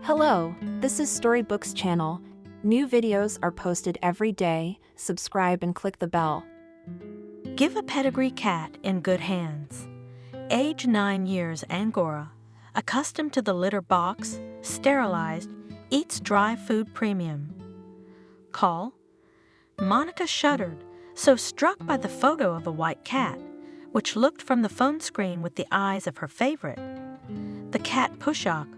Hello, this is Storybooks channel. New videos are posted every day. Subscribe and click the bell. Give a pedigree cat in good hands. Age 9 years Angora, accustomed to the litter box, sterilized, eats dry food premium. Call. Monica shuddered, so struck by the photo of a white cat, which looked from the phone screen with the eyes of her favorite. The cat Pushak,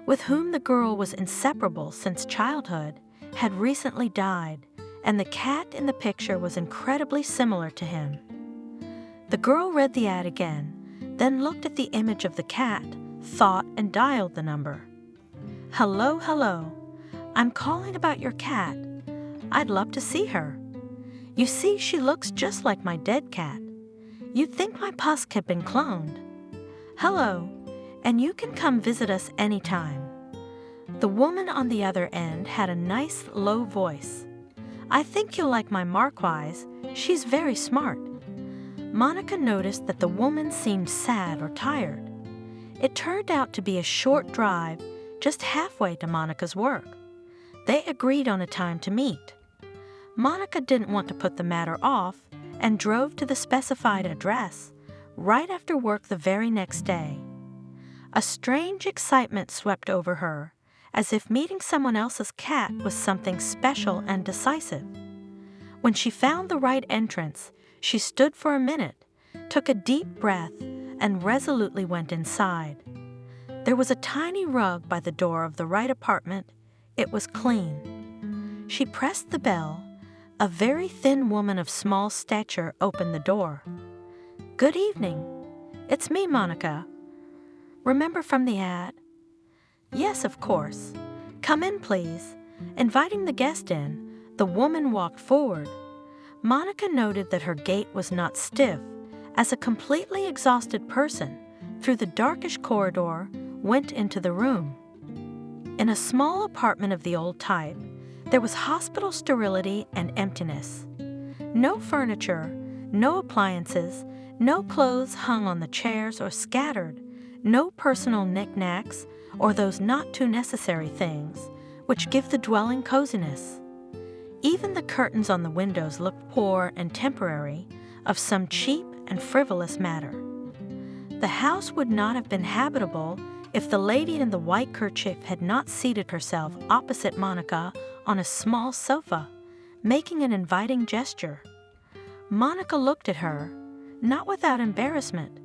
with whom the girl was inseparable since childhood, had recently died, and the cat in the picture was incredibly similar to him. The girl read the ad again, then looked at the image of the cat, thought, and dialed the number. Hello. I'm calling about your cat. I'd love to see her. You see, she looks just like my dead cat. You'd think my Pusk had been cloned. Hello, and you can come visit us anytime. The woman on the other end had a nice, low voice. I think you'll like my Marquise. She's very smart. Monica noticed that the woman seemed sad or tired. It turned out to be a short drive, just halfway to Monica's work. They agreed on a time to meet. Monica didn't want to put the matter off and drove to the specified address right after work the very next day. A strange excitement swept over her, as if meeting someone else's cat was something special and decisive. When she found the right entrance, she stood for a minute, took a deep breath, and resolutely went inside. There was a tiny rug by the door of the right apartment. It was clean. She pressed the bell. A very thin woman of small stature opened the door. Good evening. It's me, Monica. Remember from the ad? Yes, of course. Come in, please. Inviting the guest in, the woman walked forward. Monica noted that her gait was not stiff, as a completely exhausted person, through the darkish corridor, went into the room. In a small apartment of the old type, there was hospital sterility and emptiness. No furniture, no appliances, no clothes hung on the chairs or scattered, no personal knickknacks or those not-too-necessary things which give the dwelling coziness. Even the curtains on the windows looked poor and temporary, of some cheap and frivolous matter. The house would not have been habitable if the lady in the white kerchief had not seated herself opposite Monica on a small sofa, making an inviting gesture. Monica looked at her, not without embarrassment.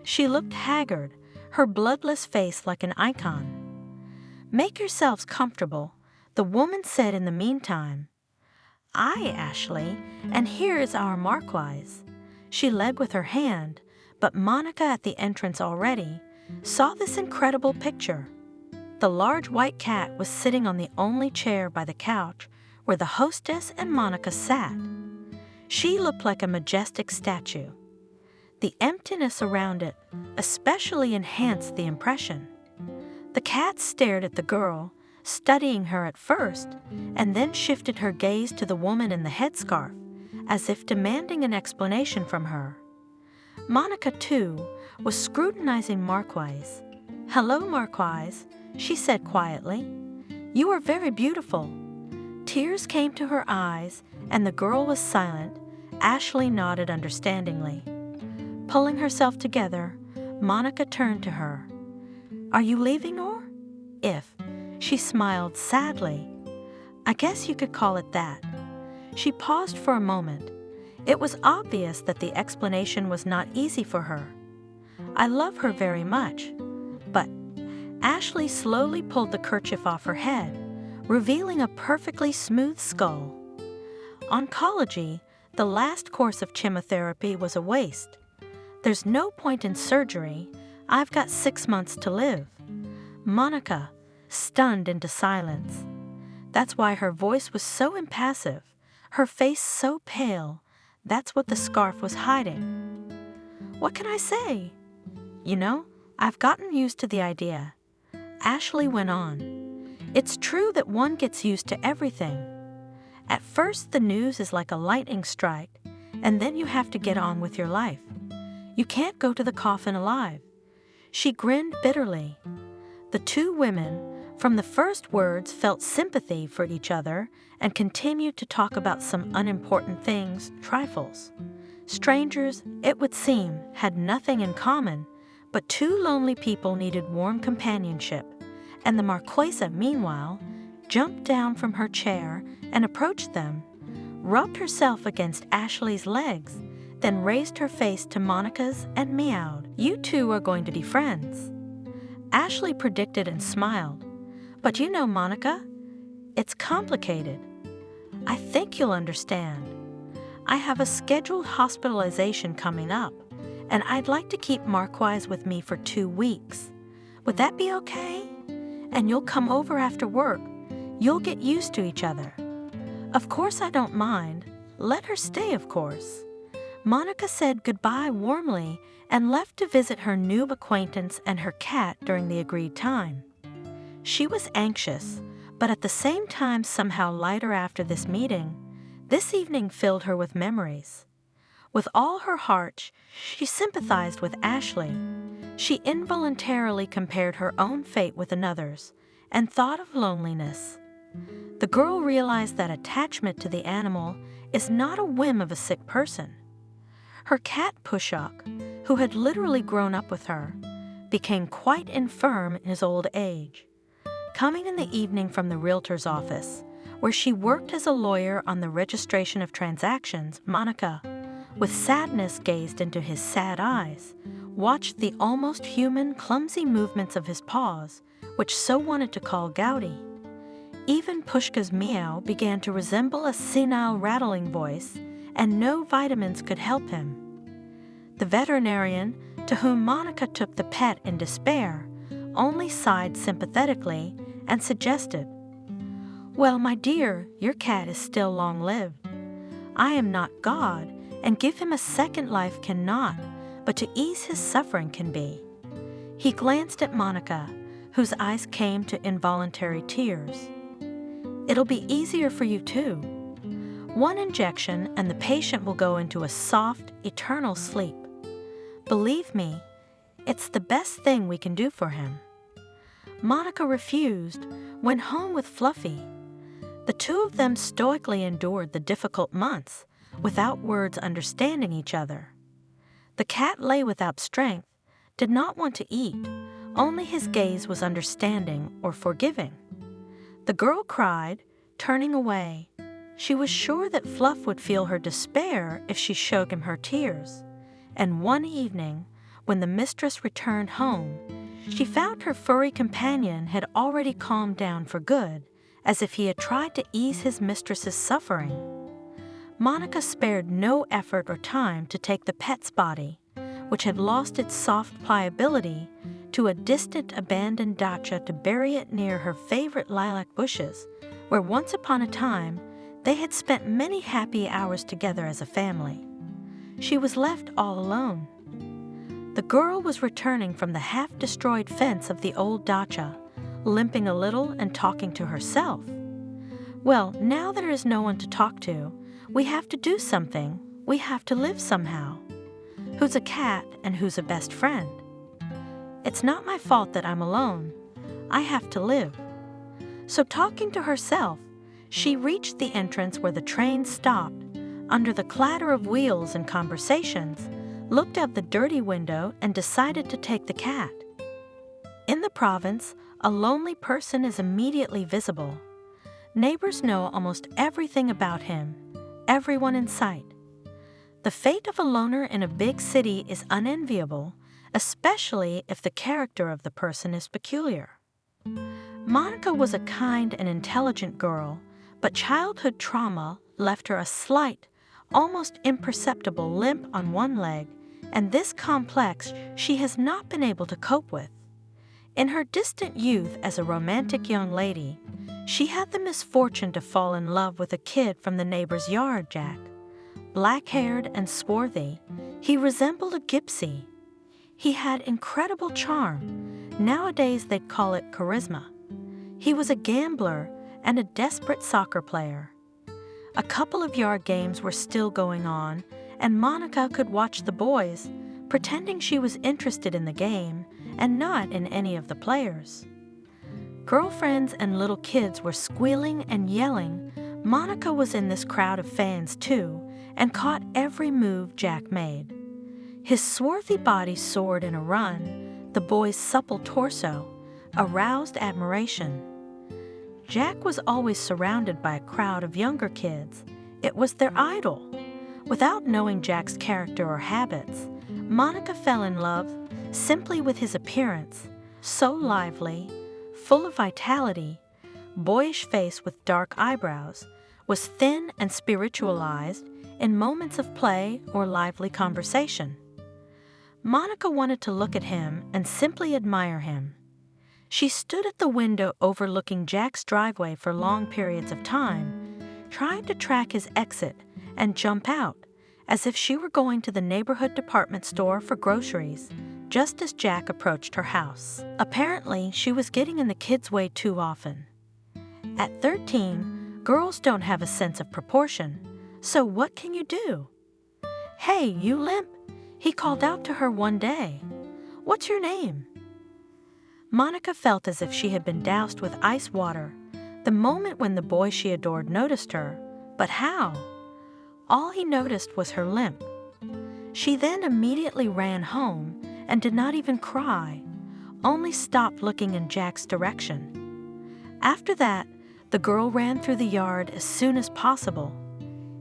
She looked haggard, her bloodless face like an icon. Make yourselves comfortable, the woman said in the meantime. Aye, Ashley, and here is our Marquise. She led with her hand, but Monica at the entrance already saw this incredible picture. The large white cat was sitting on the only chair by the couch where the hostess and Monica sat. She looked like a majestic statue. The emptiness around it especially enhanced the impression. The cat stared at the girl, studying her at first, and then shifted her gaze to the woman in the headscarf, as if demanding an explanation from her. Monica, too, was scrutinizing Marquise. Hello, Marquise, she said quietly. You are very beautiful. Tears came to her eyes, and the girl was silent. Ashley nodded understandingly. Pulling herself together, Monica turned to her. Are you leaving, or? If. She smiled sadly. I guess you could call it that. She paused for a moment. It was obvious that the explanation was not easy for her. I love her very much, but Ashley slowly pulled the kerchief off her head, revealing a perfectly smooth skull. Oncology, the last course of chemotherapy, was a waste. There's no point in surgery. I've got 6 months to live. Monica, stunned into silence. That's why her voice was so impassive, her face so pale. That's what the scarf was hiding. What can I say? You know, I've gotten used to the idea. Ashley went on. It's true that one gets used to everything. At first, the news is like a lightning strike, and then you have to get on with your life. You can't go to the coffin alive. She grinned bitterly. The two women, From the first words felt sympathy for each other and continued to talk about some unimportant things, trifles. Strangers, it would seem, had nothing in common, but two lonely people needed warm companionship, and the Marquesa, meanwhile, jumped down from her chair and approached them, rubbed herself against Ashley's legs, then raised her face to Monica's and meowed. "You two are going to be friends." Ashley predicted and smiled. "But you know, Monica, it's complicated. I think you'll understand. I have a scheduled hospitalization coming up, and I'd like to keep Marquise with me for 2 weeks. Would that be okay? And you'll come over after work. You'll get used to each other." "Of course I don't mind. Let her stay, of course." Monica said goodbye warmly and left to visit her new acquaintance and her cat during the agreed time. She was anxious, but at the same time somehow lighter after this meeting. This evening filled her with memories. With all her heart, she sympathized with Ashley. She involuntarily compared her own fate with another's and thought of loneliness. The girl realized that attachment to the animal is not a whim of a sick person. Her cat Pushok, who had literally grown up with her, became quite infirm in his old age. Coming in the evening from the realtor's office, where she worked as a lawyer on the registration of transactions, Monica, with sadness gazed into his sad eyes, watched the almost human, clumsy movements of his paws, which so wanted to call Gowdy. Even Pushka's meow began to resemble a senile rattling voice, and no vitamins could help him. The veterinarian, to whom Monica took the pet in despair, only sighed sympathetically and suggested, "Well, my dear, your cat is still long-lived. I am not God, and give him a second life cannot, but to ease his suffering can be." He glanced at Monica, whose eyes came to involuntary tears. "It'll be easier for you too. 1 injection and the patient will go into a soft, eternal sleep. Believe me, it's the best thing we can do for him." Monica refused, went home with Fluffy. The two of them stoically endured the difficult months, without words understanding each other. The cat lay without strength, did not want to eat, only his gaze was understanding or forgiving. The girl cried, turning away. She was sure that Fluff would feel her despair if she showed him her tears. And one evening, when the mistress returned home, she found her furry companion had already calmed down for good, as if he had tried to ease his mistress's suffering. Monica spared no effort or time to take the pet's body, which had lost its soft pliability, to a distant abandoned dacha to bury it near her favorite lilac bushes, where once upon a time they had spent many happy hours together as a family. She was left all alone. The girl was returning from the half-destroyed fence of the old dacha, limping a little and talking to herself. "Well, now there is no one to talk to, we have to do something. We have to live somehow. Who's a cat and who's a best friend? It's not my fault that I'm alone. I have to live." So talking to herself, she reached the entrance where the train stopped, under the clatter of wheels and conversations, looked out the dirty window and decided to take the cat. In the province, a lonely person is immediately visible. Neighbors know almost everything about him, everyone in sight. The fate of a loner in a big city is unenviable, especially if the character of the person is peculiar. Monica was a kind and intelligent girl, but childhood trauma left her a slight, almost imperceptible limp on one leg, and this complex she has not been able to cope with. In her distant youth as a romantic young lady, she had the misfortune to fall in love with a kid from the neighbor's yard, Jack. Black-haired and swarthy, he resembled a gypsy. He had incredible charm. Nowadays they'd call it charisma. He was a gambler and a desperate soccer player. A couple of yard games were still going on, and Monica could watch the boys, pretending she was interested in the game and not in any of the players. Girlfriends and little kids were squealing and yelling. Monica was in this crowd of fans too, and caught every move Jack made. His swarthy body soared in a run. The boy's supple torso aroused admiration. Jack was always surrounded by a crowd of younger kids. It was their idol. Without knowing Jack's character or habits, Monica fell in love simply with his appearance, so lively, full of vitality, boyish face with dark eyebrows, was thin and spiritualized in moments of play or lively conversation. Monica wanted to look at him and simply admire him. She stood at the window overlooking Jack's driveway for long periods of time, trying to track his exit and jump out, as if she were going to the neighborhood department store for groceries, just as Jack approached her house. Apparently, she was getting in the kids' way too often. At 13, girls don't have a sense of proportion, so what can you do? "Hey, you limp," he called out to her one day. "What's your name?" Monica felt as if she had been doused with ice water the moment when the boy she adored noticed her. But how? All he noticed was her limp. She then immediately ran home and did not even cry, only stopped looking in Jack's direction. After that, the girl ran through the yard as soon as possible.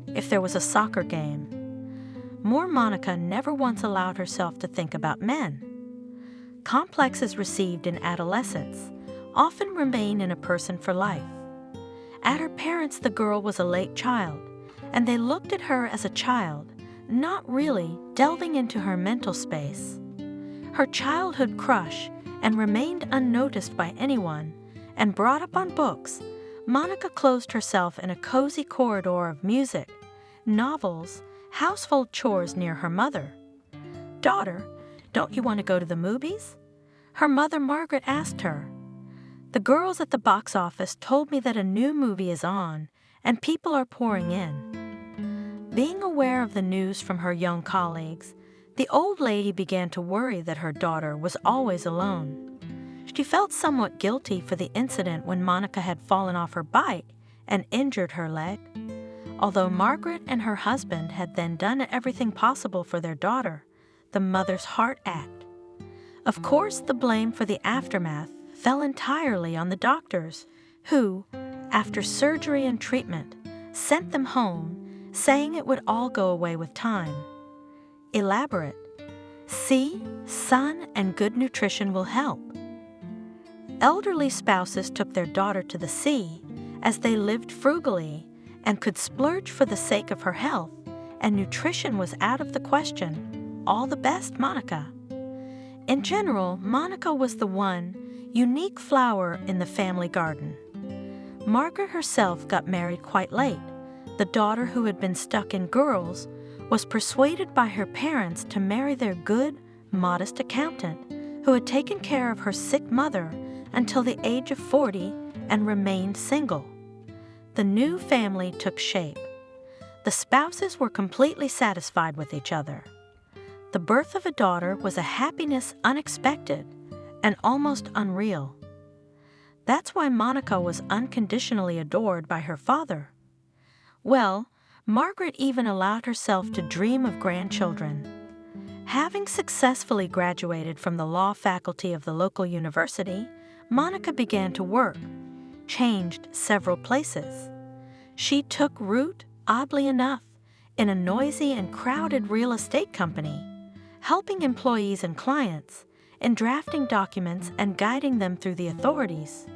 If there was a soccer game. More Monica never once allowed herself to think about men. Complexes received in adolescence often remain in a person for life. At her parents, the girl was a late child, and they looked at her as a child, not really delving into her mental space. Her childhood crush and remained unnoticed by anyone, and brought up on books, Monica closed herself in a cozy corridor of music, novels, household chores near her mother. "Daughter, don't you want to go to the movies?" her mother Margaret asked her. "The girls at the box office told me that a new movie is on, and people are pouring in." Being aware of the news from her young colleagues, the old lady began to worry that her daughter was always alone. She felt somewhat guilty for the incident when Monica had fallen off her bike and injured her leg. Although Margaret and her husband had then done everything possible for their daughter, the mother's heart ached. Of course, the blame for the aftermath fell entirely on the doctors, who, after surgery and treatment, sent them home, saying it would all go away with time. Elaborate. See, sun and good nutrition will help. Elderly spouses took their daughter to the sea, as they lived frugally and could splurge for the sake of her health, and nutrition was out of the question. All the best, Monica. In general, Monica was the one unique flower in the family garden. Margaret herself got married quite late. The daughter who had been stuck in girls was persuaded by her parents to marry their good, modest accountant, who had taken care of her sick mother until the age of 40 and remained single. The new family took shape. The spouses were completely satisfied with each other. The birth of a daughter was a happiness unexpected and almost unreal. That's why Monica was unconditionally adored by her father. Well, Margaret even allowed herself to dream of grandchildren. Having successfully graduated from the law faculty of the local university, Monica began to work, changed several places. She took root, oddly enough, in a noisy and crowded real estate company, helping employees and clients in drafting documents and guiding them through the authorities.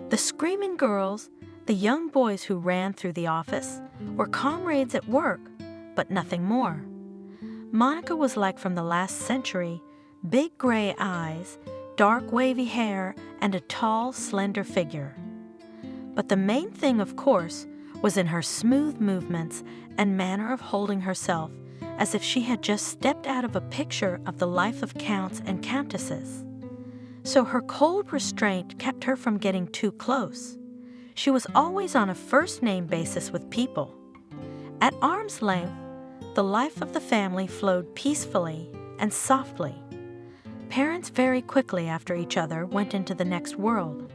The screaming girls, the young boys who ran through the office, were comrades at work, but nothing more. Monica was like from the last century, big gray eyes, dark wavy hair, and a tall, slender figure. But the main thing, of course, was in her smooth movements and manner of holding herself, as if she had just stepped out of a picture of the life of counts and countesses. So her cold restraint kept her from getting too close. She was always on a first-name basis with people. At arm's length, the life of the family flowed peacefully and softly. Parents very quickly after each other went into the next world.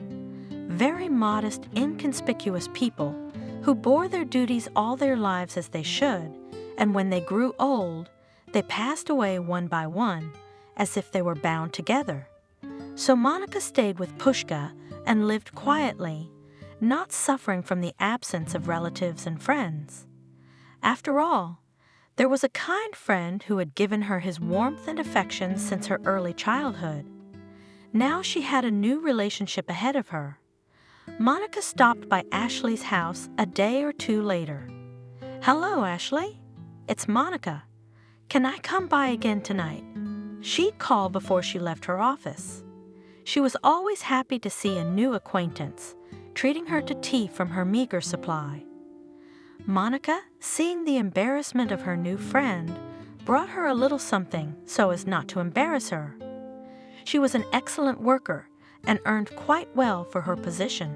very modest, inconspicuous people who bore their duties all their lives as they should, and when they grew old, they passed away one by one, as if they were bound together. So Monica stayed with Pushka and lived quietly, not suffering from the absence of relatives and friends. After all, there was a kind friend who had given her his warmth and affection since her early childhood. Now she had a new relationship ahead of her. Monica stopped by Ashley's house a day or two later. "Hello, Ashley. It's Monica. Can I come by again tonight?" She'd call before she left her office. She was always happy to see a new acquaintance, treating her to tea from her meager supply. Monica, seeing the embarrassment of her new friend, brought her a little something so as not to embarrass her. She was an excellent worker and earned quite well for her position.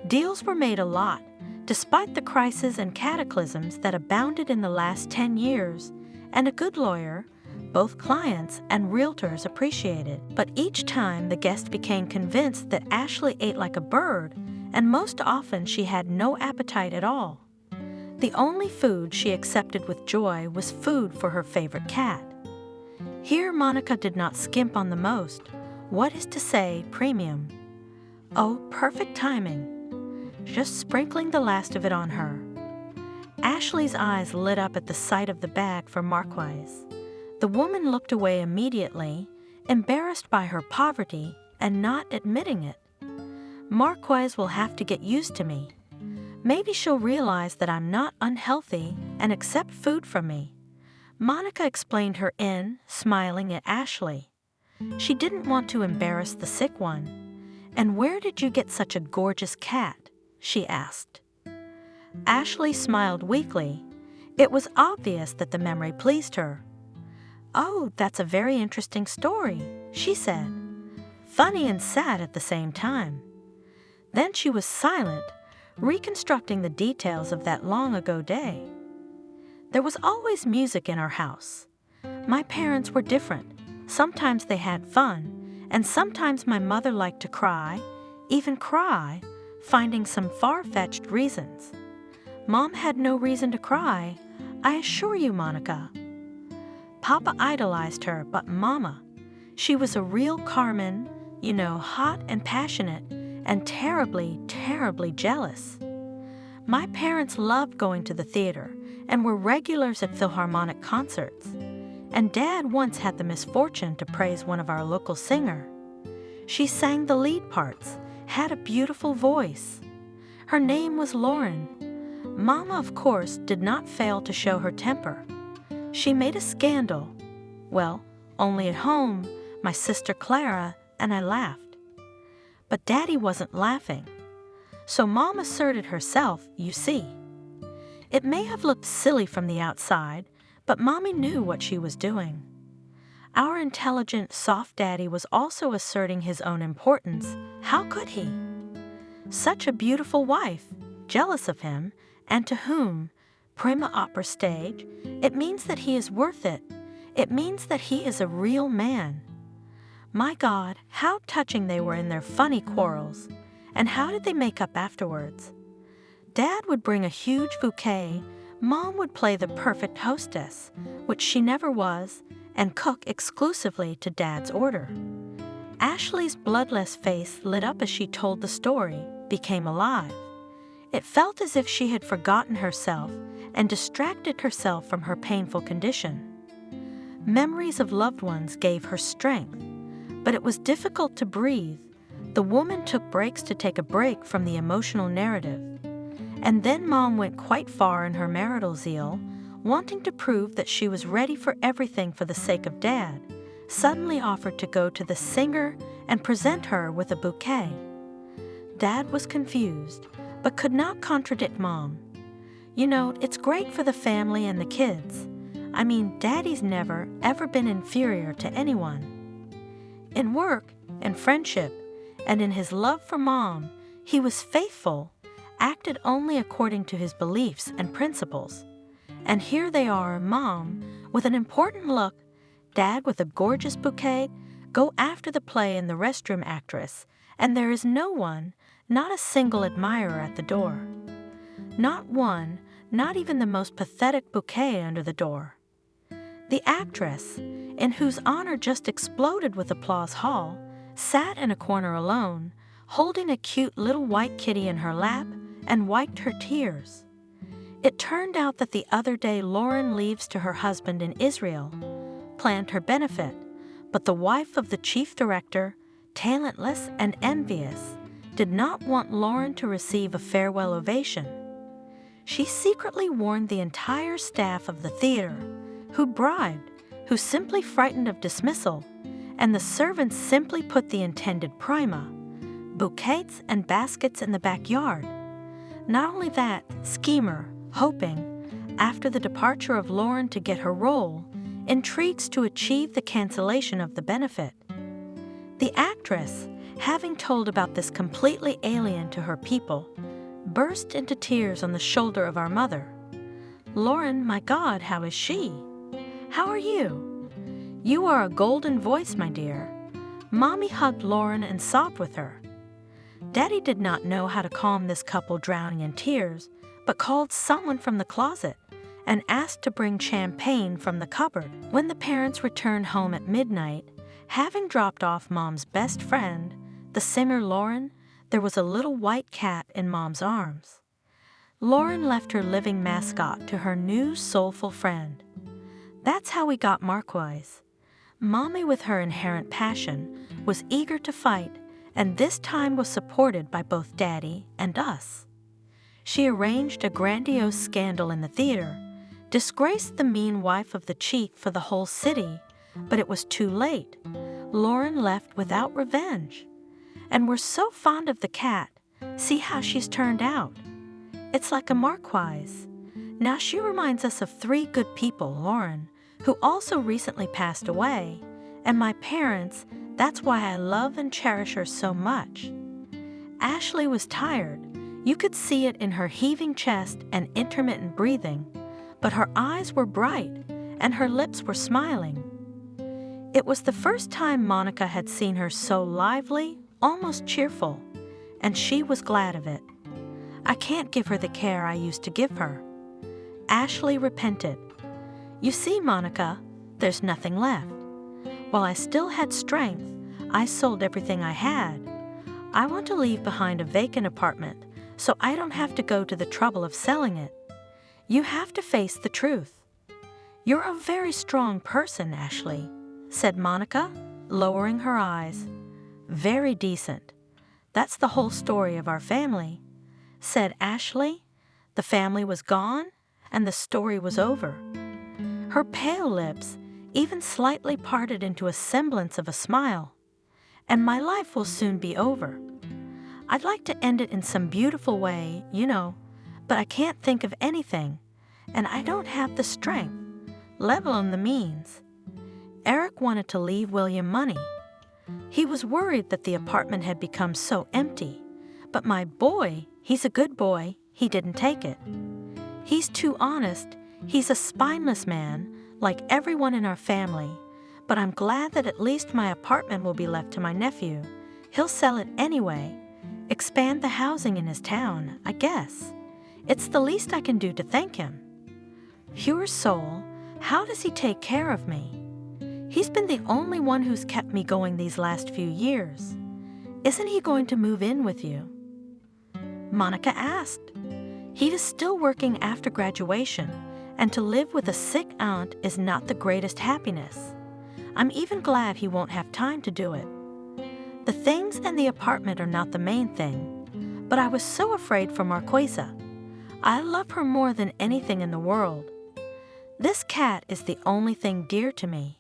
Deals were made a lot, despite the crises and cataclysms that abounded in the last 10 years, and a good lawyer, both clients and realtors appreciated. But each time the guest became convinced that Ashley ate like a bird, and most often she had no appetite at all. The only food she accepted with joy was food for her favorite cat. Here Monica did not skimp on the most, what is to say, premium. Oh, perfect timing. Just sprinkling the last of it on her. Ashley's eyes lit up at the sight of the bag for Marquise. The woman looked away immediately, embarrassed by her poverty and not admitting it. Marquise will have to get used to me. Maybe she'll realize that I'm not unhealthy and accept food from me. Monica explained her in, smiling at Ashley. She didn't want to embarrass the sick one. "And where did you get such a gorgeous cat?" she asked. Ashley smiled weakly. It was obvious that the memory pleased her. "Oh, that's a very interesting story," she said. Funny and sad at the same time. Then she was silent, reconstructing the details of that long-ago day. There was always music in our house. My parents were different. Sometimes they had fun, and sometimes my mother liked to cry, even cry, finding some far-fetched reasons. Mom had no reason to cry, I assure you, Monica. Papa idolized her, but Mama, she was a real Carmen, hot and passionate, and terribly, terribly jealous. My parents loved going to the theater and were regulars at Philharmonic concerts. And Dad once had the misfortune to praise one of our local singers. She sang the lead parts, had a beautiful voice. Her name was Lauren. Mama, of course, did not fail to show her temper. She made a scandal. Well, only at home, my sister Clara and I laughed. But Daddy wasn't laughing. So Mom asserted herself, you see. It may have looked silly from the outside, but Mommy knew what she was doing. Our intelligent, soft Daddy was also asserting his own importance. How could he? Such a beautiful wife, jealous of him, and to whom, prima opera stage, it means that he is worth it. It means that he is a real man. My God, how touching they were in their funny quarrels. And how did they make up afterwards? Dad would bring a huge bouquet, Mom would play the perfect hostess, which she never was, and cook exclusively to Dad's order. Ashley's bloodless face lit up as she told the story, became alive. It felt as if she had forgotten herself and distracted herself from her painful condition. Memories of loved ones gave her strength, but it was difficult to breathe. The woman took breaks to take a break from the emotional narrative. And then Mom went quite far in her marital zeal, wanting to prove that she was ready for everything for the sake of Dad, suddenly offered to go to the singer and present her with a bouquet. Dad was confused, but could not contradict Mom. It's great for the family and the kids. Daddy's never, ever been inferior to anyone. In work, in friendship, and in his love for Mom, he was faithful, acted only according to his beliefs and principles. And here they are, Mom, with an important look, Dad with a gorgeous bouquet, go after the play and the restroom actress, and there is no one, not a single admirer at the door. Not one, not even the most pathetic bouquet under the door. The actress, in whose honor just exploded with applause hall, sat in a corner alone, holding a cute little white kitty in her lap and wiped her tears. It turned out that the other day Lauren leaves to her husband in Israel, planned her benefit, but the wife of the chief director, talentless and envious, did not want Lauren to receive a farewell ovation. She secretly warned the entire staff of the theater, who bribed, who simply frightened of dismissal, and the servants simply put the intended prima, bouquets and baskets in the backyard. Not only that, schemer, hoping, after the departure of Lauren to get her role, intrigues to achieve the cancellation of the benefit. The actress, having told about this completely alien to her people, burst into tears on the shoulder of our mother. "Lauren, my God, how is she? How are you? You are a golden voice, my dear." Mommy hugged Lauren and sobbed with her. Daddy did not know how to calm this couple drowning in tears, but called someone from the closet and asked to bring champagne from the cupboard. When the parents returned home at midnight, having dropped off Mom's best friend, the singer Lauren, there was a little white cat in Mom's arms. Lauren left her living mascot to her new soulful friend. That's how we got Marquise. Mommy, with her inherent passion, was eager to fight, and this time was supported by both Daddy and us. She arranged a grandiose scandal in the theater, disgraced the mean wife of the chief for the whole city, but it was too late. Lauren left without revenge. And we're so fond of the cat. See how she's turned out. It's like a Marquise. Now she reminds us of 3 good people, Lauren, who also recently passed away, and my parents. That's why I love and cherish her so much. Ashley was tired. You could see it in her heaving chest and intermittent breathing, but her eyes were bright and her lips were smiling. It was the first time Monica had seen her so lively, almost cheerful, and she was glad of it. I can't give her the care I used to give her. Ashley repented. You see, Monica, there's nothing left. While I still had strength, I sold everything I had. I want to leave behind a vacant apartment so I don't have to go to the trouble of selling it. You have to face the truth. You're a very strong person, Ashley, said Monica, lowering her eyes. Very decent. That's the whole story of our family, said Ashley. The family was gone and the story was over. Her pale lips even slightly parted into a semblance of a smile. And my life will soon be over. I'd like to end it in some beautiful way, but I can't think of anything, and I don't have the strength, let alone the means. Eric wanted to leave William money. He was worried that the apartment had become so empty, but my boy, he's a good boy, he didn't take it. He's too honest, he's a spineless man, like everyone in our family, but I'm glad that at least my apartment will be left to my nephew. He'll sell it anyway, expand the housing in his town, I guess. It's the least I can do to thank him. Pure soul, how does he take care of me? He's been the only one who's kept me going these last few years. Isn't he going to move in with you? Monica asked. He is still working after graduation, and to live with a sick aunt is not the greatest happiness. I'm even glad he won't have time to do it. The things and the apartment are not the main thing, but I was so afraid for Marquesa. I love her more than anything in the world. This cat is the only thing dear to me.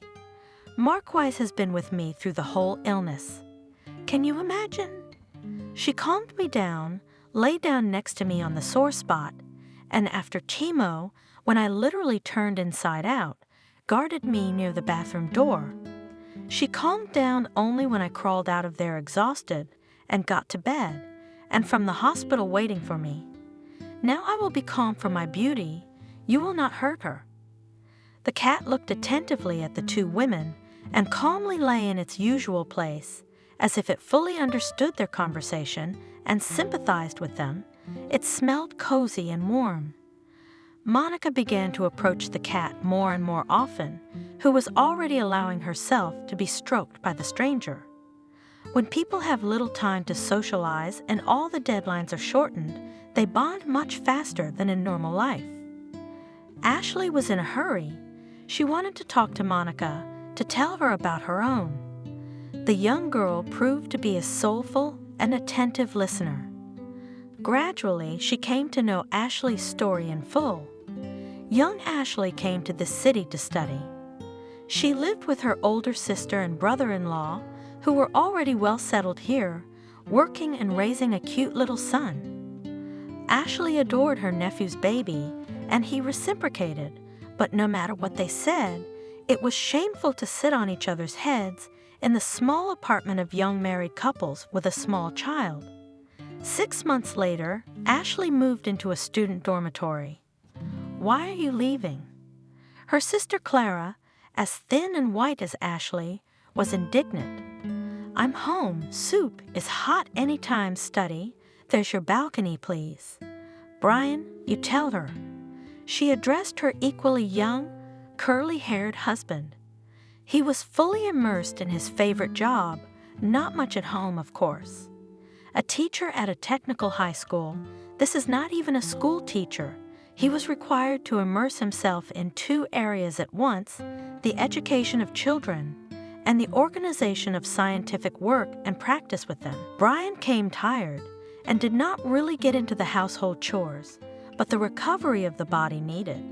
Marquise has been with me through the whole illness. Can you imagine? She calmed me down, lay down next to me on the sore spot, and after chemo, when I literally turned inside out, guarded me near the bathroom door. She calmed down only when I crawled out of there exhausted and got to bed, and from the hospital waiting for me. Now I will be calm for my beauty. You will not hurt her. The cat looked attentively at the 2 women and calmly lay in its usual place, as if it fully understood their conversation and sympathized with them, it smelled cozy and warm. Monica began to approach the cat more and more often, who was already allowing herself to be stroked by the stranger. When people have little time to socialize and all the deadlines are shortened, they bond much faster than in normal life. Ashley was in a hurry. She wanted to talk to Monica, to tell her about her own. The young girl proved to be a soulful and attentive listener. Gradually, she came to know Ashley's story in full. Young Ashley came to the city to study. She lived with her older sister and brother-in-law, who were already well settled here, working and raising a cute little son. Ashley adored her nephew's baby, and he reciprocated, but no matter what they said, it was shameful to sit on each other's heads in the small apartment of young married couples with a small child. 6 months later, Ashley moved into a student dormitory. "Why are you leaving?" Her sister Clara, as thin and white as Ashley, was indignant. "I'm home. Soup is hot any time, study. There's your balcony, please." "Brian, you tell her." She addressed her equally young, curly-haired husband. He was fully immersed in his favorite job, not much at home, of course. A teacher at a technical high school, this is not even a school teacher. He was required to immerse himself in 2 areas at once, the education of children and the organization of scientific work and practice with them. Brian came tired and did not really get into the household chores, but the recovery of the body needed,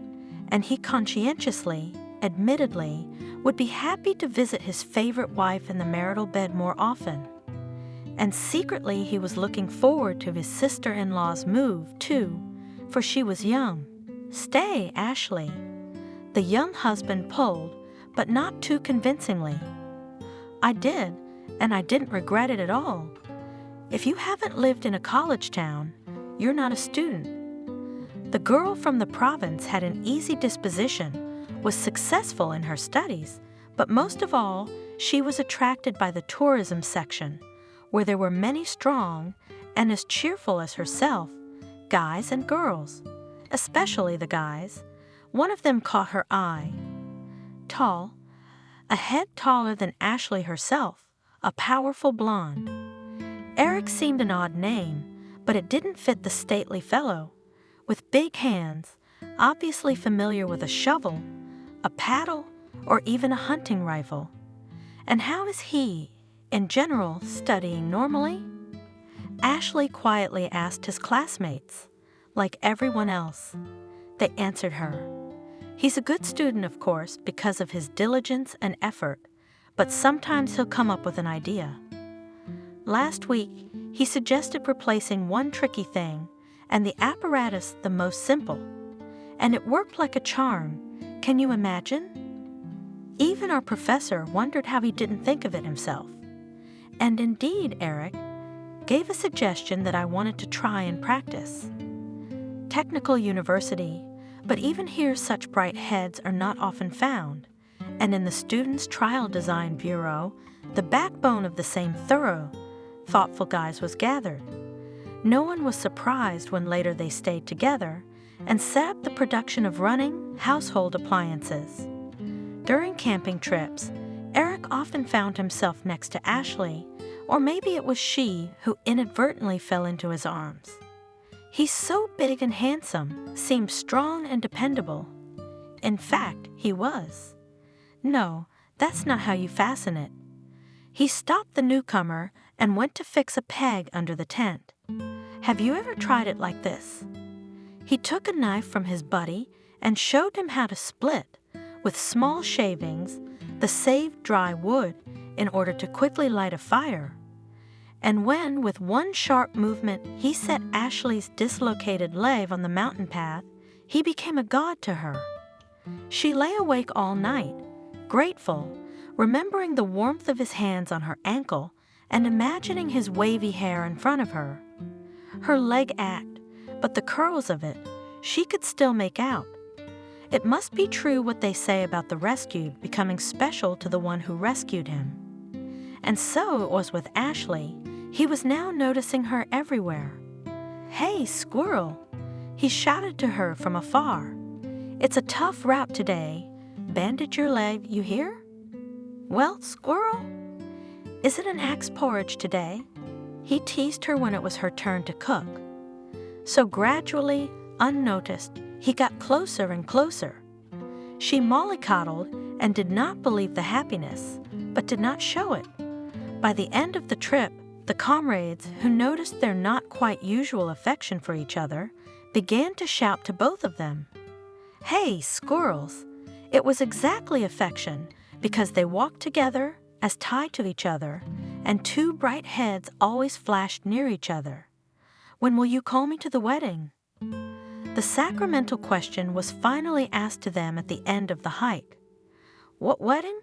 and he conscientiously, admittedly, would be happy to visit his favorite wife in the marital bed more often. And secretly he was looking forward to his sister-in-law's move, too, for she was young. "Stay, Ashley." The young husband pulled, but not too convincingly. "I did, and I didn't regret it at all. If you haven't lived in a college town, you're not a student." The girl from the province had an easy disposition, was successful in her studies, but most of all, she was attracted by the tourism section, where there were many strong and as cheerful as herself, guys and girls, especially the guys. One of them caught her eye. Tall, a head taller than Ashley herself, a powerful blonde. Eric seemed an odd name, but it didn't fit the stately fellow. With big hands, obviously familiar with a shovel, a paddle, or even a hunting rifle. And how is he, in general, studying normally? Ashley quietly asked his classmates, like everyone else. They answered her. He's a good student, of course, because of his diligence and effort, but sometimes he'll come up with an idea. Last week, he suggested replacing one tricky thing and the apparatus the most simple, and it worked like a charm. Can you imagine? Even our professor wondered how he didn't think of it himself. And indeed, Eric gave a suggestion that I wanted to try and practice. Technical university, but even here such bright heads are not often found, and in the Students' Trial Design Bureau, the backbone of the same thorough, thoughtful guys was gathered. No one was surprised when later they stayed together and set up the production of running household appliances. During camping trips, Eric often found himself next to Ashley, or maybe it was she who inadvertently fell into his arms. He's so big and handsome, seemed strong and dependable. In fact, he was. No, that's not how you fasten it. He stopped the newcomer and went to fix a peg under the tent. Have you ever tried it like this? He took a knife from his buddy and showed him how to split, with small shavings, the saved dry wood in order to quickly light a fire. And when, with one sharp movement, he set Ashley's dislocated leg on the mountain path, he became a god to her. She lay awake all night, grateful, remembering the warmth of his hands on her ankle and imagining his wavy hair in front of her. Her leg ached, but the curls of it, she could still make out. It must be true what they say about the rescued becoming special to the one who rescued him. And so it was with Ashley. He was now noticing her everywhere. "Hey, squirrel!" he shouted to her from afar. "It's a tough route today. Bandage your leg, you hear?" "Well, squirrel, is it an axe porridge today?" He teased her when it was her turn to cook. So gradually, unnoticed, he got closer and closer. She mollycoddled and did not believe the happiness, but did not show it. By the end of the trip, the comrades, who noticed their not quite usual affection for each other, began to shout to both of them. "Hey, squirrels!" It was exactly affection, because they walked together as tied to each other, and two bright heads always flashed near each other. "When will you call me to the wedding?" The sacramental question was finally asked to them at the end of the hike. "What wedding?"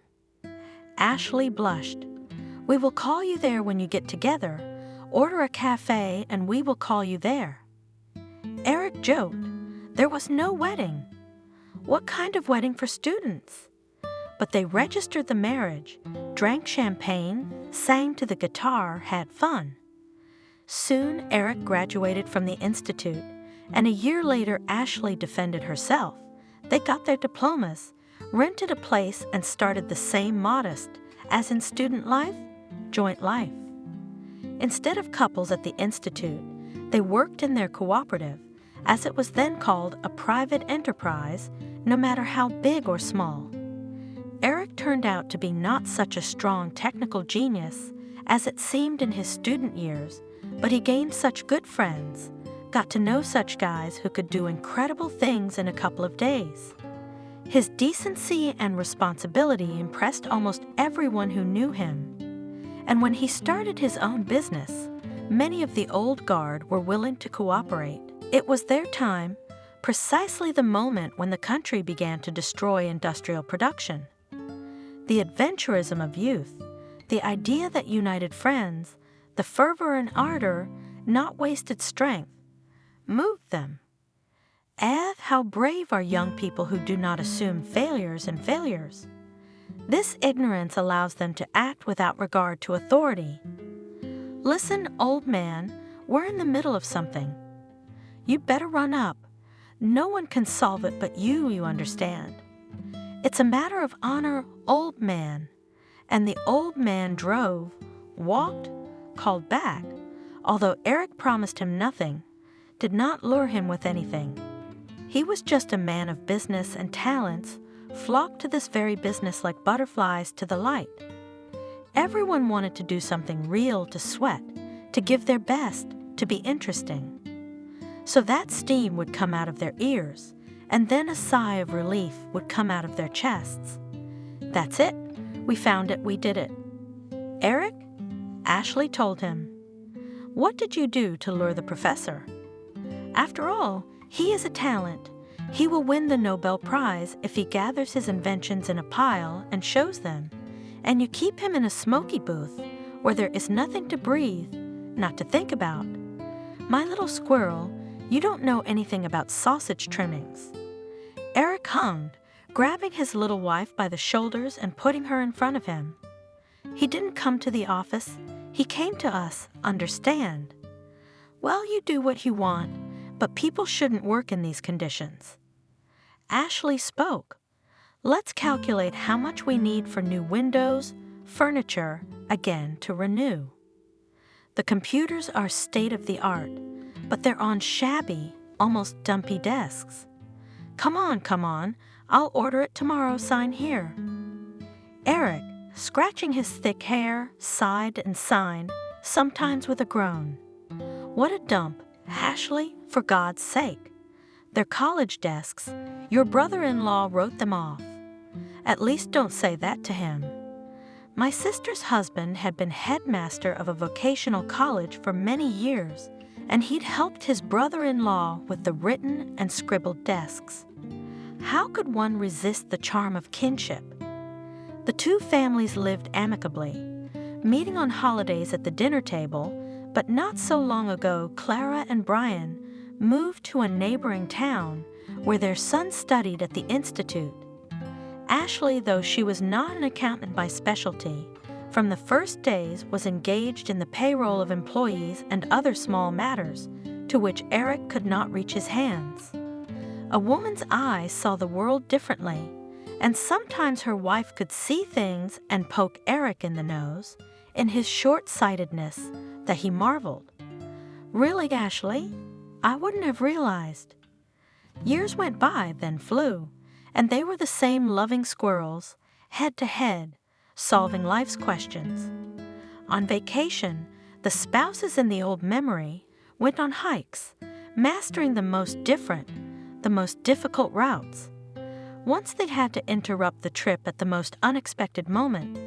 Ashley blushed. "We will call you there when you get together. Order a cafe and we will call you there." Eric joked. There was no wedding. What kind of wedding for students? But they registered the marriage, drank champagne, sang to the guitar, had fun. Soon Eric graduated from the institute, and a year later Ashley defended herself. They got their diplomas, rented a place, and started the same modest, as in student life, joint life. Instead of couples at the institute, they worked in their cooperative, as it was then called a private enterprise, no matter how big or small. Eric turned out to be not such a strong technical genius as it seemed in his student years, but he gained such good friends, got to know such guys who could do incredible things in a couple of days. His decency and responsibility impressed almost everyone who knew him. And when he started his own business, many of the old guard were willing to cooperate. It was their time, precisely the moment when the country began to destroy industrial production. The adventurism of youth, the idea that united friends, the fervor and ardor, not wasted strength, moved them. How brave are young people who do not assume failures and failures. This ignorance allows them to act without regard to authority. "Listen, old man, we're in the middle of something. You'd better run up. No one can solve it but you understand. It's a matter of honor, old man." And the old man drove, walked, called back, although Eric promised him nothing, did not lure him with anything. He was just a man of business and talents, flocked to this very business like butterflies to the light. Everyone wanted to do something real to sweat, to give their best, to be interesting. So that steam would come out of their ears, and then a sigh of relief would come out of their chests. "That's it. We found it. We did it." "Eric?" Ashley told him. "What did you do to lure the professor? After all, he is a talent. He will win the Nobel Prize if he gathers his inventions in a pile and shows them, and you keep him in a smoky booth where there is nothing to breathe, not to think about. My little squirrel, you don't know anything about sausage trimmings." Eric hummed, grabbing his little wife by the shoulders and putting her in front of him. "He didn't come to the office. He came to us, understand? Well, you do what you want, but people shouldn't work in these conditions." Ashley spoke. "Let's calculate how much we need for new windows, furniture, again to renew. The computers are state of the art, but they're on shabby, almost dumpy desks. Come on, I'll order it tomorrow, sign here." Eric, scratching his thick hair, sighed and signed, sometimes with a groan. "What a dump, Ashley, for God's sake. They're college desks. Your brother-in-law wrote them off. At least don't say that to him. My sister's husband had been headmaster of a vocational college for many years, and he'd helped his brother-in-law with the written and scribbled desks. How could one resist the charm of kinship? The two families lived amicably, meeting on holidays at the dinner table, but not so long ago Clara and Brian moved to a neighboring town where their son studied at the institute. Ashley, though she was not an accountant by specialty, from the first days was engaged in the payroll of employees and other small matters to which Eric could not reach his hands. A woman's eyes saw the world differently, and sometimes her wife could see things and poke Eric in the nose in his short-sightedness that he marveled. "Really, Ashley? I wouldn't have realized." Years went by, then flew, and they were the same loving squirrels, head to head, solving life's questions. On vacation, the spouses in the old memory went on hikes, mastering the most difficult routes. Once they had to interrupt the trip at the most unexpected moment.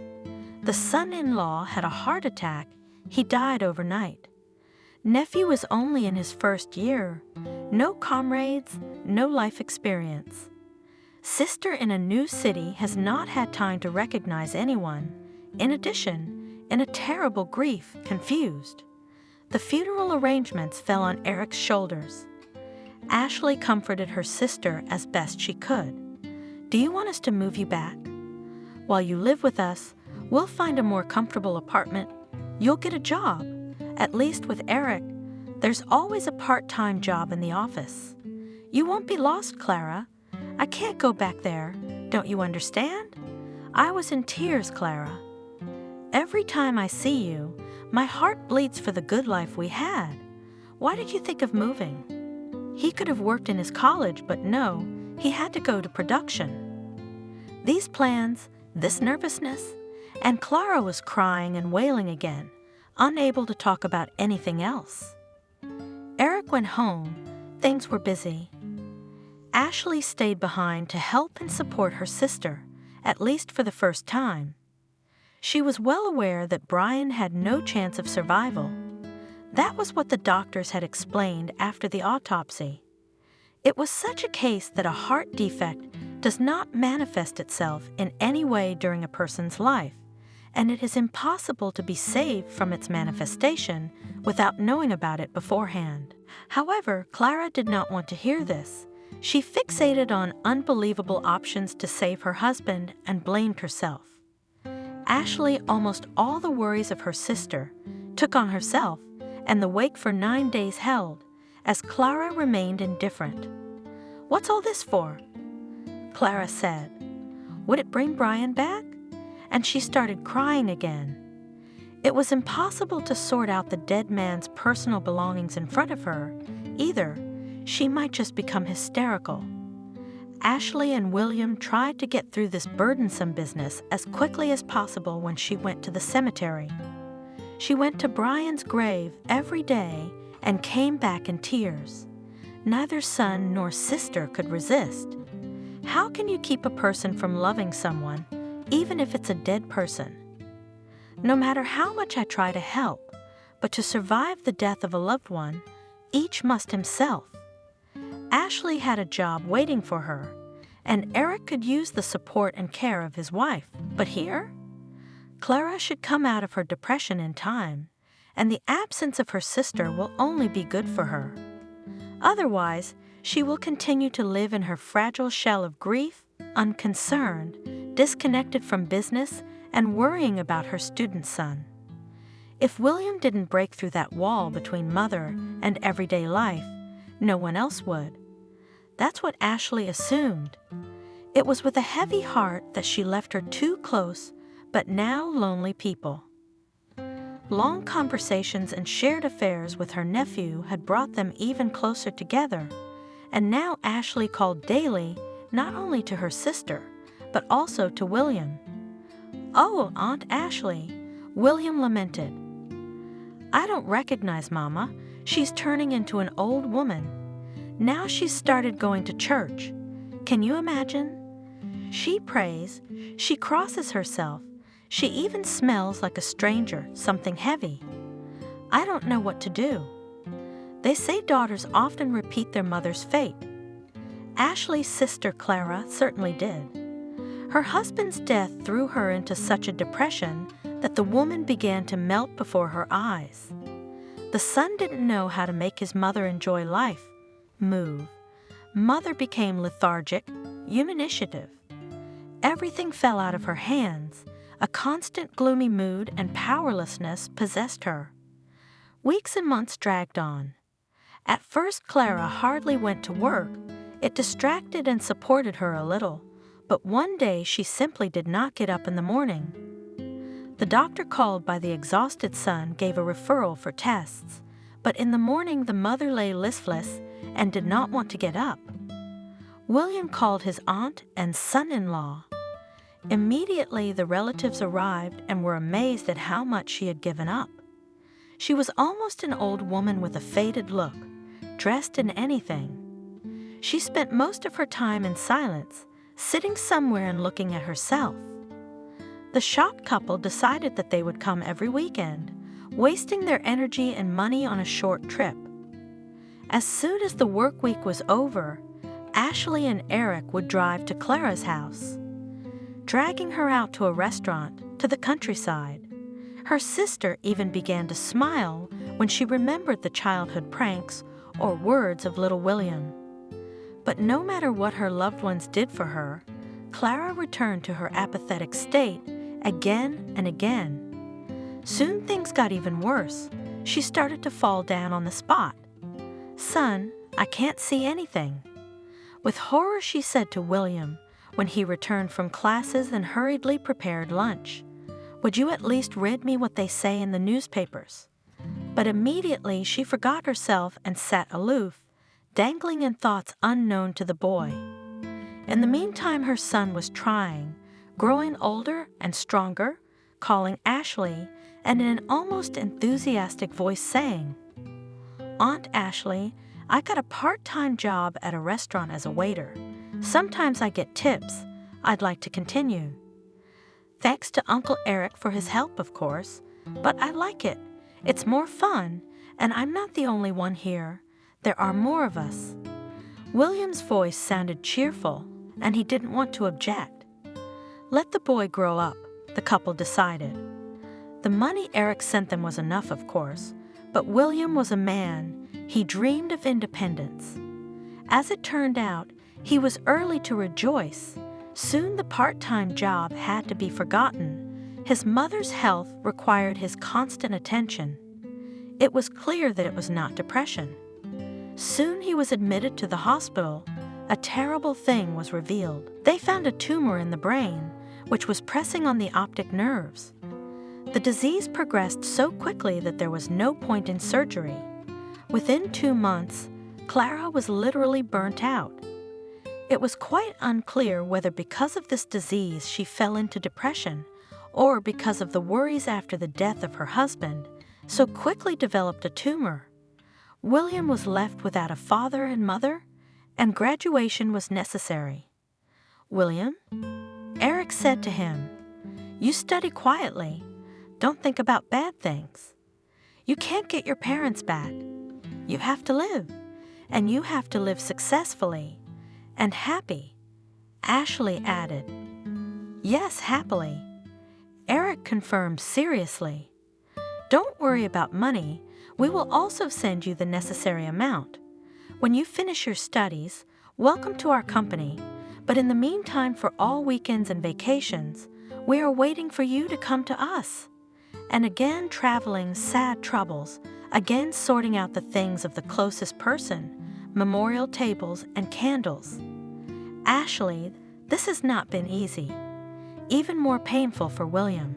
The son-in-law had a heart attack. He died overnight. Nephew was only in his first year. No comrades, no life experience. Sister in a new city has not had time to recognize anyone. In addition, in a terrible grief, confused. The funeral arrangements fell on Eric's shoulders. Ashley comforted her sister as best she could. "Do you want us to move you back? While you live with us, we'll find a more comfortable apartment. You'll get a job. At least with Eric, there's always a part-time job in the office. You won't be lost, Clara. I can't go back there. Don't you understand?" I was in tears, Clara. "Every time I see you, my heart bleeds for the good life we had. Why did you think of moving?" He could have worked in his college, but no, he had to go to production. These plans, this nervousness, and Clara was crying and wailing again, unable to talk about anything else. Eric went home. Things were busy. Ashley stayed behind to help and support her sister, at least for the first time. She was well aware that Brian had no chance of survival. That was what the doctors had explained after the autopsy. It was such a case that a heart defect does not manifest itself in any way during a person's life, and it is impossible to be saved from its manifestation without knowing about it beforehand. However, Clara did not want to hear this. She fixated on unbelievable options to save her husband and blamed herself. Ashley almost all the worries of her sister took on herself, and the wake for 9 days held, as Clara remained indifferent. "What's all this for?" Clara said. Would it bring Brian back? And she started crying again. It was impossible to sort out the dead man's personal belongings in front of her. Either she might just become hysterical. Ashley and William tried to get through this burdensome business as quickly as possible when she went to the cemetery. She went to Brian's grave every day and came back in tears. Neither son nor sister could resist. How can you keep a person from loving someone, even if it's a dead person? No matter how much I try to help, but to survive the death of a loved one, each must himself. Ashley had a job waiting for her, and Eric could use the support and care of his wife. But here? Clara should come out of her depression in time, and the absence of her sister will only be good for her. Otherwise, she will continue to live in her fragile shell of grief, unconcerned, disconnected from business, and worrying about her student son. If William didn't break through that wall between mother and everyday life, no one else would. That's what Ashley assumed. It was with a heavy heart that she left her two close, but now lonely people. Long conversations and shared affairs with her nephew had brought them even closer together, and now Ashley called daily not only to her sister, but also to William. "Oh, Aunt Ashley," William lamented. "I don't recognize Mama. She's turning into an old woman. Now she's started going to church. Can you imagine? She prays, she crosses herself, she even smells like a stranger, something heavy. I don't know what to do." They say daughters often repeat their mother's fate. Ashley's sister Clara certainly did. Her husband's death threw her into such a depression that the woman began to melt before her eyes. The son didn't know how to make his mother enjoy life, move. Mother became lethargic, initiative. Everything fell out of her hands, A constant gloomy mood and powerlessness possessed her. Weeks and months dragged on. At first, Clara hardly went to work. It distracted and supported her a little, but one day she simply did not get up in the morning. The doctor called by the exhausted son gave a referral for tests, but in the morning the mother lay listless and did not want to get up. William called his aunt and son-in-law. Immediately the relatives arrived and were amazed at how much she had given up. She was almost an old woman with a faded look, dressed in anything. She spent most of her time in silence, sitting somewhere and looking at herself. The shocked couple decided that they would come every weekend, wasting their energy and money on a short trip. As soon as the work week was over, Ashley and Eric would drive to Clara's house, dragging her out to a restaurant, to the countryside. Her sister even began to smile when she remembered the childhood pranks or words of little William. But no matter what her loved ones did for her, Clara returned to her apathetic state again and again. Soon things got even worse. She started to fall down on the spot. "Son, I can't see anything." With horror she said to William when he returned from classes and hurriedly prepared lunch, "Would you at least read me what they say in the newspapers?" But immediately she forgot herself and sat aloof, dangling in thoughts unknown to the boy. In the meantime her son was trying, growing older and stronger, calling Ashley, and in an almost enthusiastic voice saying, "Aunt Ashley, I got a part-time job at a restaurant as a waiter. Sometimes I get tips. I'd like to continue. Thanks to Uncle Eric for his help, of course, but I like it. It's more fun, and I'm not the only one here. There are more of us." William's voice sounded cheerful, and he didn't want to object. Let the boy grow up, the couple decided. The money Eric sent them was enough, of course, but William was a man. He dreamed of independence. As it turned out, he was early to rejoice. Soon the part-time job had to be forgotten. His mother's health required his constant attention. It was clear that it was not depression. Soon he was admitted to the hospital. A terrible thing was revealed. They found a tumor in the brain, which was pressing on the optic nerves. The disease progressed so quickly that there was no point in surgery. Within 2 months, Clara was literally burnt out. It was quite unclear whether because of this disease she fell into depression or because of the worries after the death of her husband, so quickly developed a tumor. William was left without a father and mother, and graduation was necessary. "William," Eric said to him, "you study quietly. Don't think about bad things. You can't get your parents back. You have to live, and you have to live successfully and happy." Ashley added, "Yes, happily." Eric confirmed seriously, "Don't worry about money. We will also send you the necessary amount. When you finish your studies, welcome to our company. But in the meantime, for all weekends and vacations, we are waiting for you to come to us." And again traveling sad troubles, again sorting out the things of the closest person, memorial tables and candles. Ashley, this has not been easy. Even more painful for William.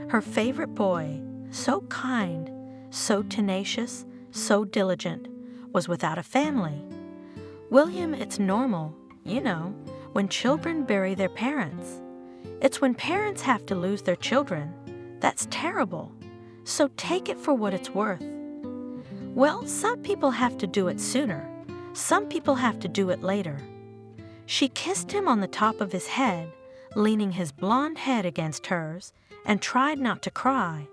Her favorite boy, so kind, so tenacious, so diligent, was without a family. "William, it's normal, you know, when children bury their parents. It's when parents have to lose their children. That's terrible. So take it for what it's worth." "Well, some people have to do it sooner. Some people have to do it later." She kissed him on the top of his head, leaning his blonde head against hers, and tried not to cry.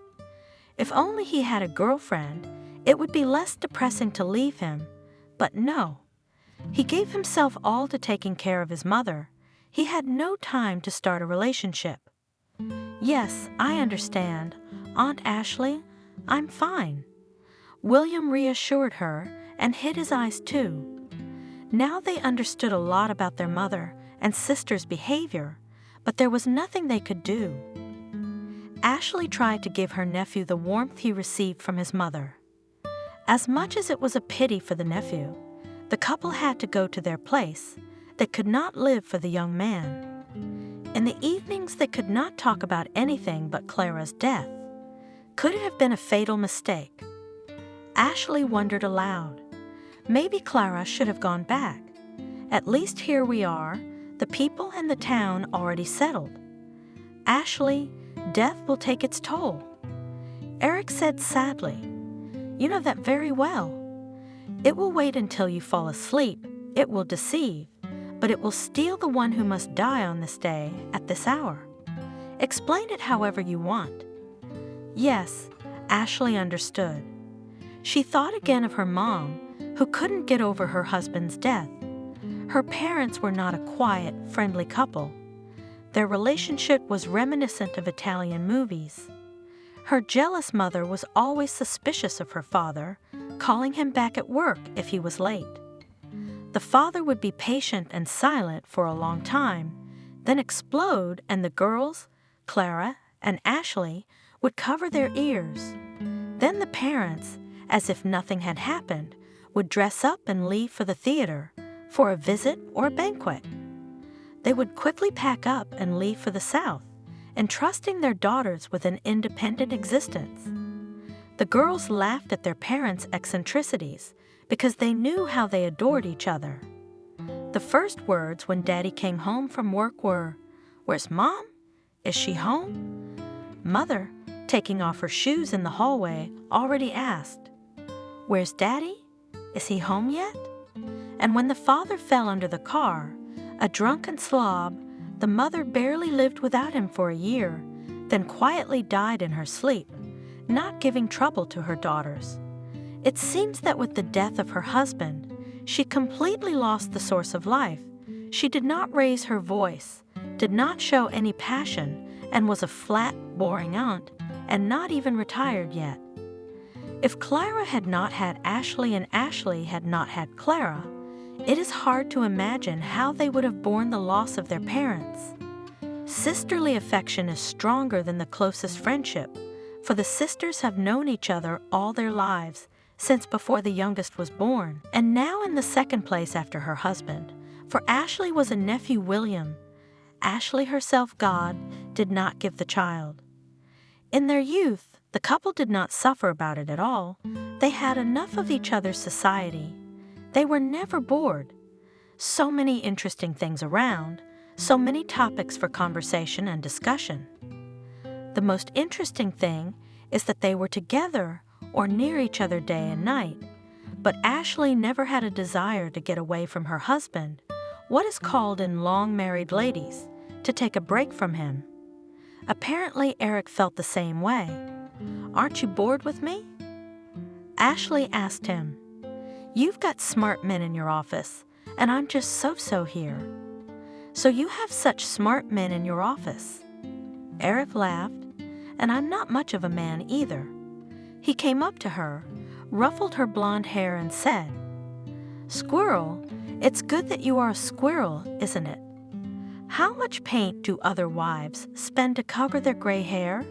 If only he had a girlfriend, it would be less depressing to leave him. But no. He gave himself all to taking care of his mother. He had no time to start a relationship. "Yes, I understand. Aunt Ashley, I'm fine." William reassured her and hid his eyes too. Now they understood a lot about their mother and sister's behavior, but there was nothing they could do. Ashley tried to give her nephew the warmth he received from his mother. As much as it was a pity for the nephew, the couple had to go to their place. They could not live for the young man. In the evenings, they could not talk about anything but Clara's death. Could it have been a fatal mistake? Ashley wondered aloud. Maybe Clara should have gone back. At least here we are, the people and the town already settled. Ashley, death will take its toll. Eric said sadly, "You know that very well. It will wait until you fall asleep. It will deceive, but it will steal the one who must die on this day at this hour. Explain it however you want." Yes, Ashley understood. She thought again of her mom, who couldn't get over her husband's death. Her parents were not a quiet, friendly couple. Their relationship was reminiscent of Italian movies. Her jealous mother was always suspicious of her father, calling him back at work if he was late. The father would be patient and silent for a long time, then explode, and the girls, Clara and Ashley, would cover their ears. Then the parents, as if nothing had happened, would dress up and leave for the theater, for a visit or a banquet. They would quickly pack up and leave for the South, entrusting their daughters with an independent existence. The girls laughed at their parents' eccentricities because they knew how they adored each other. The first words when Daddy came home from work were, "Where's Mom? Is she home?" Mother, taking off her shoes in the hallway, already asked, "Where's Daddy? Is he home yet?" And when the father fell under the car, a drunken slob, the mother barely lived without him for a year, then quietly died in her sleep, not giving trouble to her daughters. It seems that with the death of her husband, she completely lost the source of life. She did not raise her voice, did not show any passion, and was a flat, boring aunt, and not even retired yet. If Clara had not had Ashley and Ashley had not had Clara, it is hard to imagine how they would have borne the loss of their parents. Sisterly affection is stronger than the closest friendship, for the sisters have known each other all their lives, since before the youngest was born, and now in the second place after her husband, for Ashley was a nephew William. Ashley herself, God, did not give the child. In their youth, the couple did not suffer about it at all. They had enough of each other's society. They were never bored. So many interesting things around, so many topics for conversation and discussion. The most interesting thing is that they were together or near each other day and night, but Ashley never had a desire to get away from her husband, what is called in long married ladies, to take a break from him. Apparently Eric felt the same way. "Aren't you bored with me?" Ashley asked him. "You've got smart men in your office, and I'm just so-so here." "So you have such smart men in your office?" Eric laughed, "And I'm not much of a man either." He came up to her, ruffled her blonde hair, and said, "Squirrel, it's good that you are a squirrel, isn't it? How much paint do other wives spend to cover their gray hair?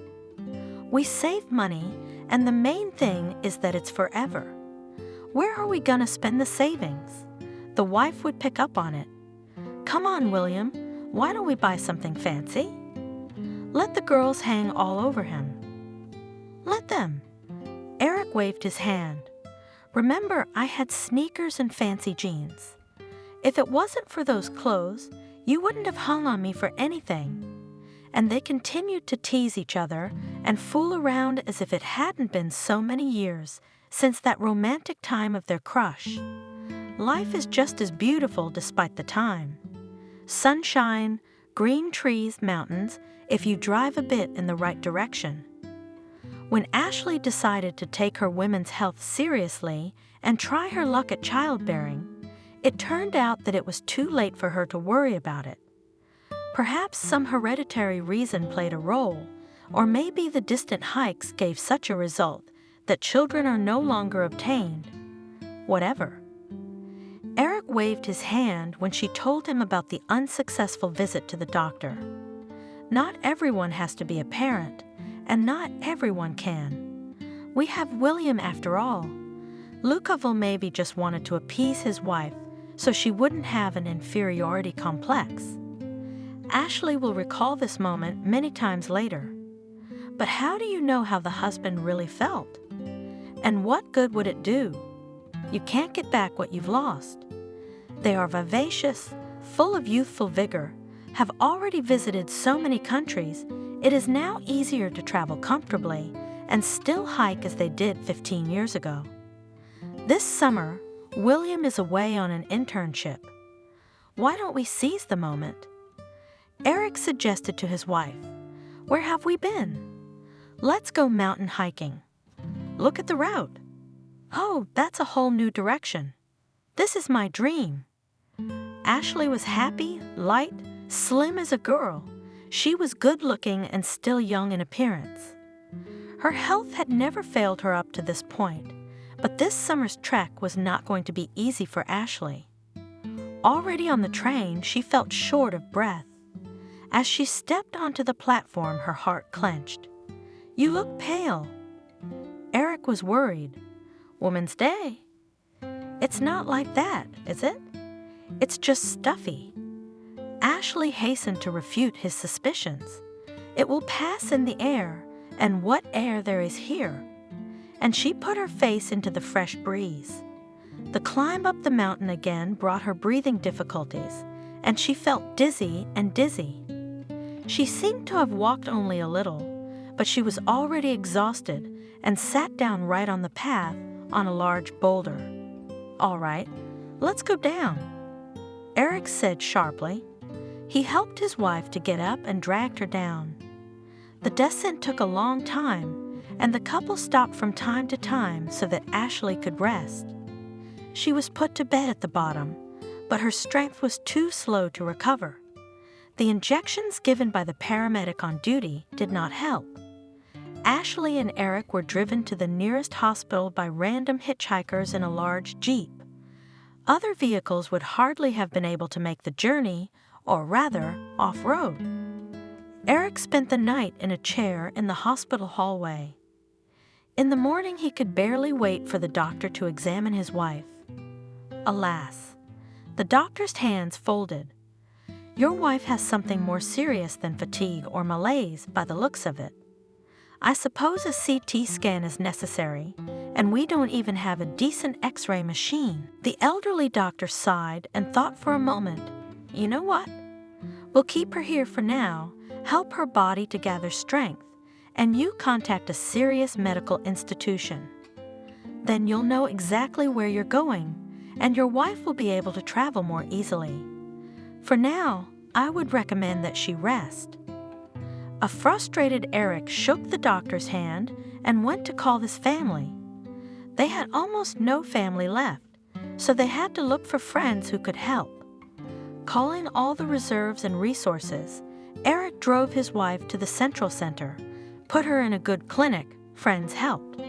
We save money, and the main thing is that it's forever. Where are we gonna spend the savings? The wife would pick up on it. Come on, William, why don't we buy something fancy? Let the girls hang all over him." "Let them." Eric waved his hand. "Remember, I had sneakers and fancy jeans. If it wasn't for those clothes, you wouldn't have hung on me for anything." And they continued to tease each other and fool around as if it hadn't been so many years since that romantic time of their crush. Life is just as beautiful despite the time. Sunshine, green trees, mountains, if you drive a bit in the right direction. When Ashley decided to take her women's health seriously and try her luck at childbearing, it turned out that it was too late for her to worry about it. Perhaps some hereditary reason played a role, or maybe the distant hikes gave such a result that children are no longer obtained. Whatever. Eric waved his hand when she told him about the unsuccessful visit to the doctor. Not everyone has to be a parent, and not everyone can. We have William after all. Lucaville maybe just wanted to appease his wife so she wouldn't have an inferiority complex. Ashley will recall this moment many times later. But how do you know how the husband really felt? And what good would it do? You can't get back what you've lost. They are vivacious, full of youthful vigor, have already visited so many countries, it is now easier to travel comfortably and still hike as they did 15 years ago. This summer, William is away on an internship. Why don't we seize the moment? Eric suggested to his wife, "Where have we been?" "Let's go mountain hiking." "Look at the route." "Oh, that's a whole new direction." "This is my dream." Ashley was happy, light, slim as a girl. She was good-looking and still young in appearance. Her health had never failed her up to this point, but this summer's trek was not going to be easy for Ashley. Already on the train, she felt short of breath. As she stepped onto the platform, her heart clenched. "You look pale." Eric was worried. "Woman's Day." "It's not like that, is it? It's just stuffy." Ashley hastened to refute his suspicions. "It will pass in the air, and what air there is here." And she put her face into the fresh breeze. The climb up the mountain again brought her breathing difficulties, and she felt dizzy and dizzy. She seemed to have walked only a little, but she was already exhausted and sat down right on the path on a large boulder. "All right, let's go down," Eric said sharply. He helped his wife to get up and dragged her down. The descent took a long time, and the couple stopped from time to time so that Ashley could rest. She was put to bed at the bottom, but her strength was too slow to recover. The injections given by the paramedic on duty did not help. Ashley and Eric were driven to the nearest hospital by random hitchhikers in a large Jeep. Other vehicles would hardly have been able to make the journey, or rather, off-road. Eric spent the night in a chair in the hospital hallway. In the morning, he could barely wait for the doctor to examine his wife. Alas, the doctor's hands folded. "Your wife has something more serious than fatigue or malaise by the looks of it. I suppose a CT scan is necessary, and we don't even have a decent X-ray machine." The elderly doctor sighed and thought for a moment. "You know what? We'll keep her here for now, help her body to gather strength, and you contact a serious medical institution. Then you'll know exactly where you're going, and your wife will be able to travel more easily. For now, I would recommend that she rest." A frustrated Eric shook the doctor's hand and went to call his family. They had almost no family left, so they had to look for friends who could help. Calling all the reserves and resources, Eric drove his wife to the Central Center, put her in a good clinic, friends helped.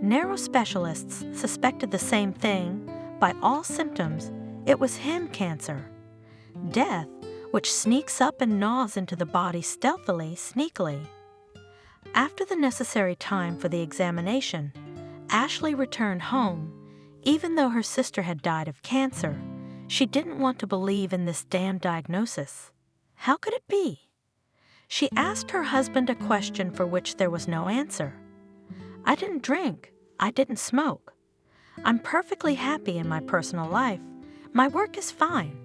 Narrow specialists suspected the same thing. By all symptoms, it was him cancer. Death, which sneaks up and gnaws into the body stealthily, sneakily. After the necessary time for the examination, Ashley returned home. Even though her sister had died of cancer, she didn't want to believe in this damn diagnosis. How could it be? She asked her husband a question for which there was no answer. "I didn't drink. I didn't smoke. I'm perfectly happy in my personal life. My work is fine."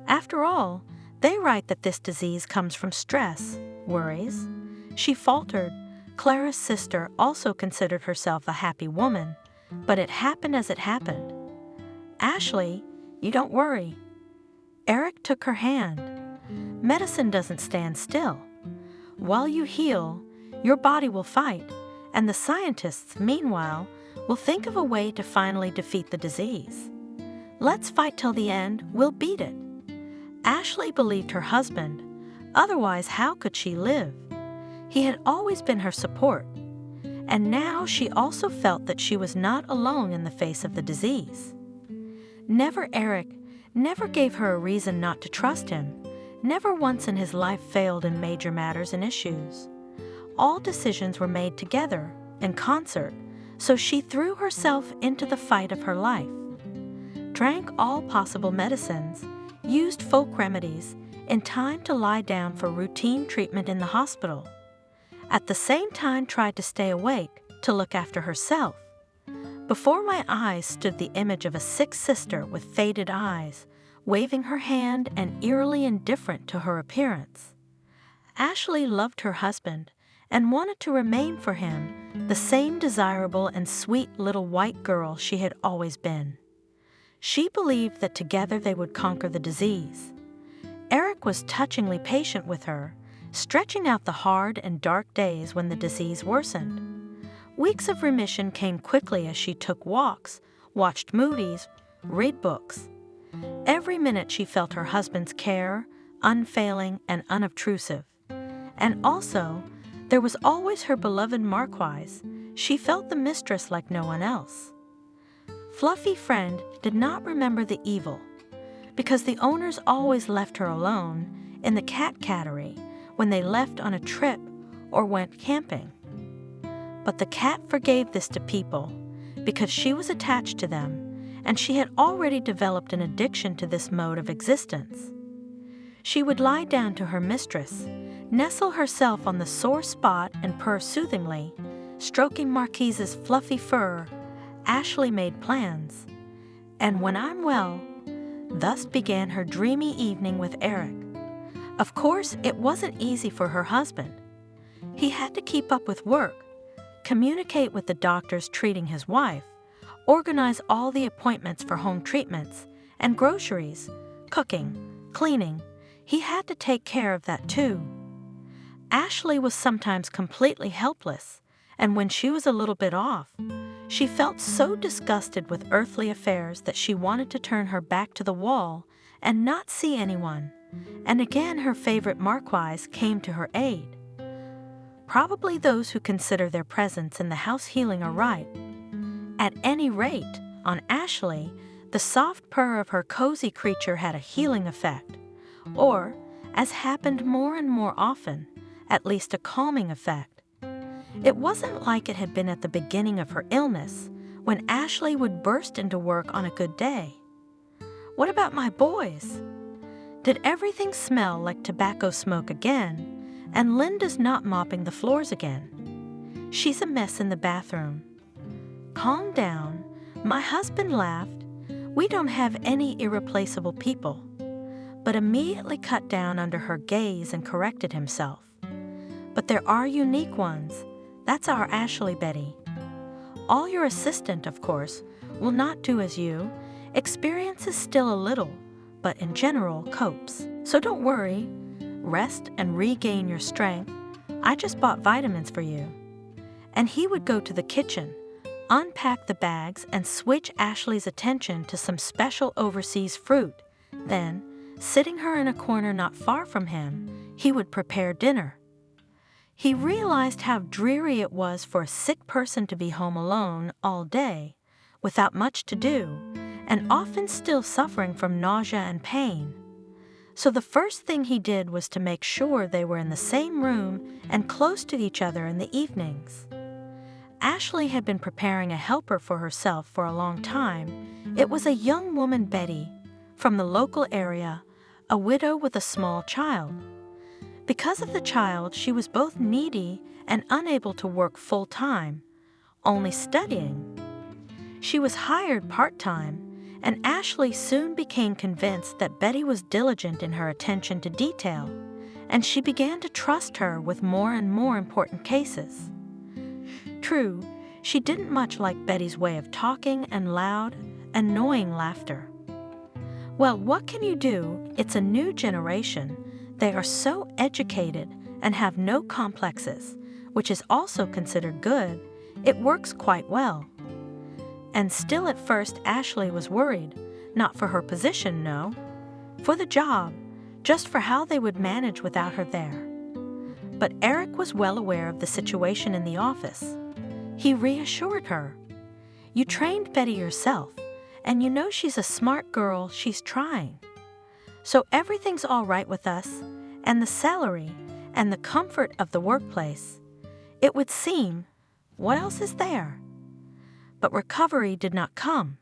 After all, they write that this disease comes from stress, worries. She faltered. Clara's sister also considered herself a happy woman, but it happened as it happened. "Ashley, you don't worry." Eric took her hand. "Medicine doesn't stand still. While you heal, your body will fight, and the scientists, meanwhile, will think of a way to finally defeat the disease. Let's fight till the end, we'll beat it." Ashley believed her husband. Otherwise, how could she live? He had always been her support. And now she also felt that she was not alone in the face of the disease. Eric never gave her a reason not to trust him. Never once in his life failed in major matters and issues. all decisions were made together, in concert, so she threw herself into the fight of her life. Drank all possible medicines, used folk remedies, in time to lie down for routine treatment in the hospital. At the same time tried to stay awake to look after herself. Before my eyes stood the image of a sick sister with faded eyes, waving her hand and eerily indifferent to her appearance. Ashley loved her husband and wanted to remain for him the same desirable and sweet little white girl she had always been. She believed that together they would conquer the disease. Eric was touchingly patient with her, stretching out the hard and dark days when the disease worsened. Weeks of remission came quickly as she took walks, watched movies, read books. Every minute she felt her husband's care, unfailing and unobtrusive. And also, there was always her beloved Marquise. She felt the mistress like no one else. Fluffy Friend did not remember the evil, because the owners always left her alone in the cat cattery when they left on a trip or went camping. But the cat forgave this to people because she was attached to them, and she had already developed an addiction to this mode of existence. She would lie down to her mistress, nestle herself on the sore spot and purr soothingly, stroking Marquise's fluffy fur. Ashley made plans. And when I'm well, thus began her dreamy evening with Eric. Of course, it wasn't easy for her husband. He had to keep up with work, communicate with the doctors treating his wife, organize all the appointments for home treatments, and groceries, cooking, cleaning. He had to take care of that too. Ashley was sometimes completely helpless, and when she was a little bit off, she felt so disgusted with earthly affairs that she wanted to turn her back to the wall and not see anyone. And again her favorite Marquise came to her aid. Probably those who consider their presence in the house healing are right. At any rate, on Ashley, the soft purr of her cozy creature had a healing effect, or, as happened more and more often, at least a calming effect. It wasn't like it had been at the beginning of her illness, when Ashley would burst into work on a good day. What about my boys? Did everything smell like tobacco smoke again, and Linda's not mopping the floors again? She's a mess in the bathroom. Calm down. My husband laughed. We don't have any irreplaceable people, but immediately cut down under her gaze and corrected himself. But there are unique ones. That's our Ashley Betty. All your assistant, of course, will not do as you. Experiences still a little, but in general copes. So don't worry. Rest and regain your strength. I just bought vitamins for you. And he would go to the kitchen, unpack the bags, and switch Ashley's attention to some special overseas fruit. Then, sitting her in a corner not far from him, he would prepare dinner. He realized how dreary it was for a sick person to be home alone all day, without much to do, and often still suffering from nausea and pain. So the first thing he did was to make sure they were in the same room and close to each other in the evenings. Ashley had been preparing a helper for herself for a long time. It was a young woman, Betty, from the local area, a widow with a small child. Because of the child, she was both needy and unable to work full-time, only studying. She was hired part-time, and Ashley soon became convinced that Betty was diligent in her attention to detail, and she began to trust her with more and more important cases. True, she didn't much like Betty's way of talking and loud, annoying laughter. Well, what can you do? It's a new generation. They are so educated and have no complexes, which is also considered good. It works quite well. And still at first Ashley was worried, not for her position, no, for the job, just for how they would manage without her there. But Eric was well aware of the situation in the office. He reassured her. You trained Betty yourself, and you know she's a smart girl, she's trying. So everything's all right with us, and the salary, and the comfort of the workplace. It would seem, what else is there? But recovery did not come.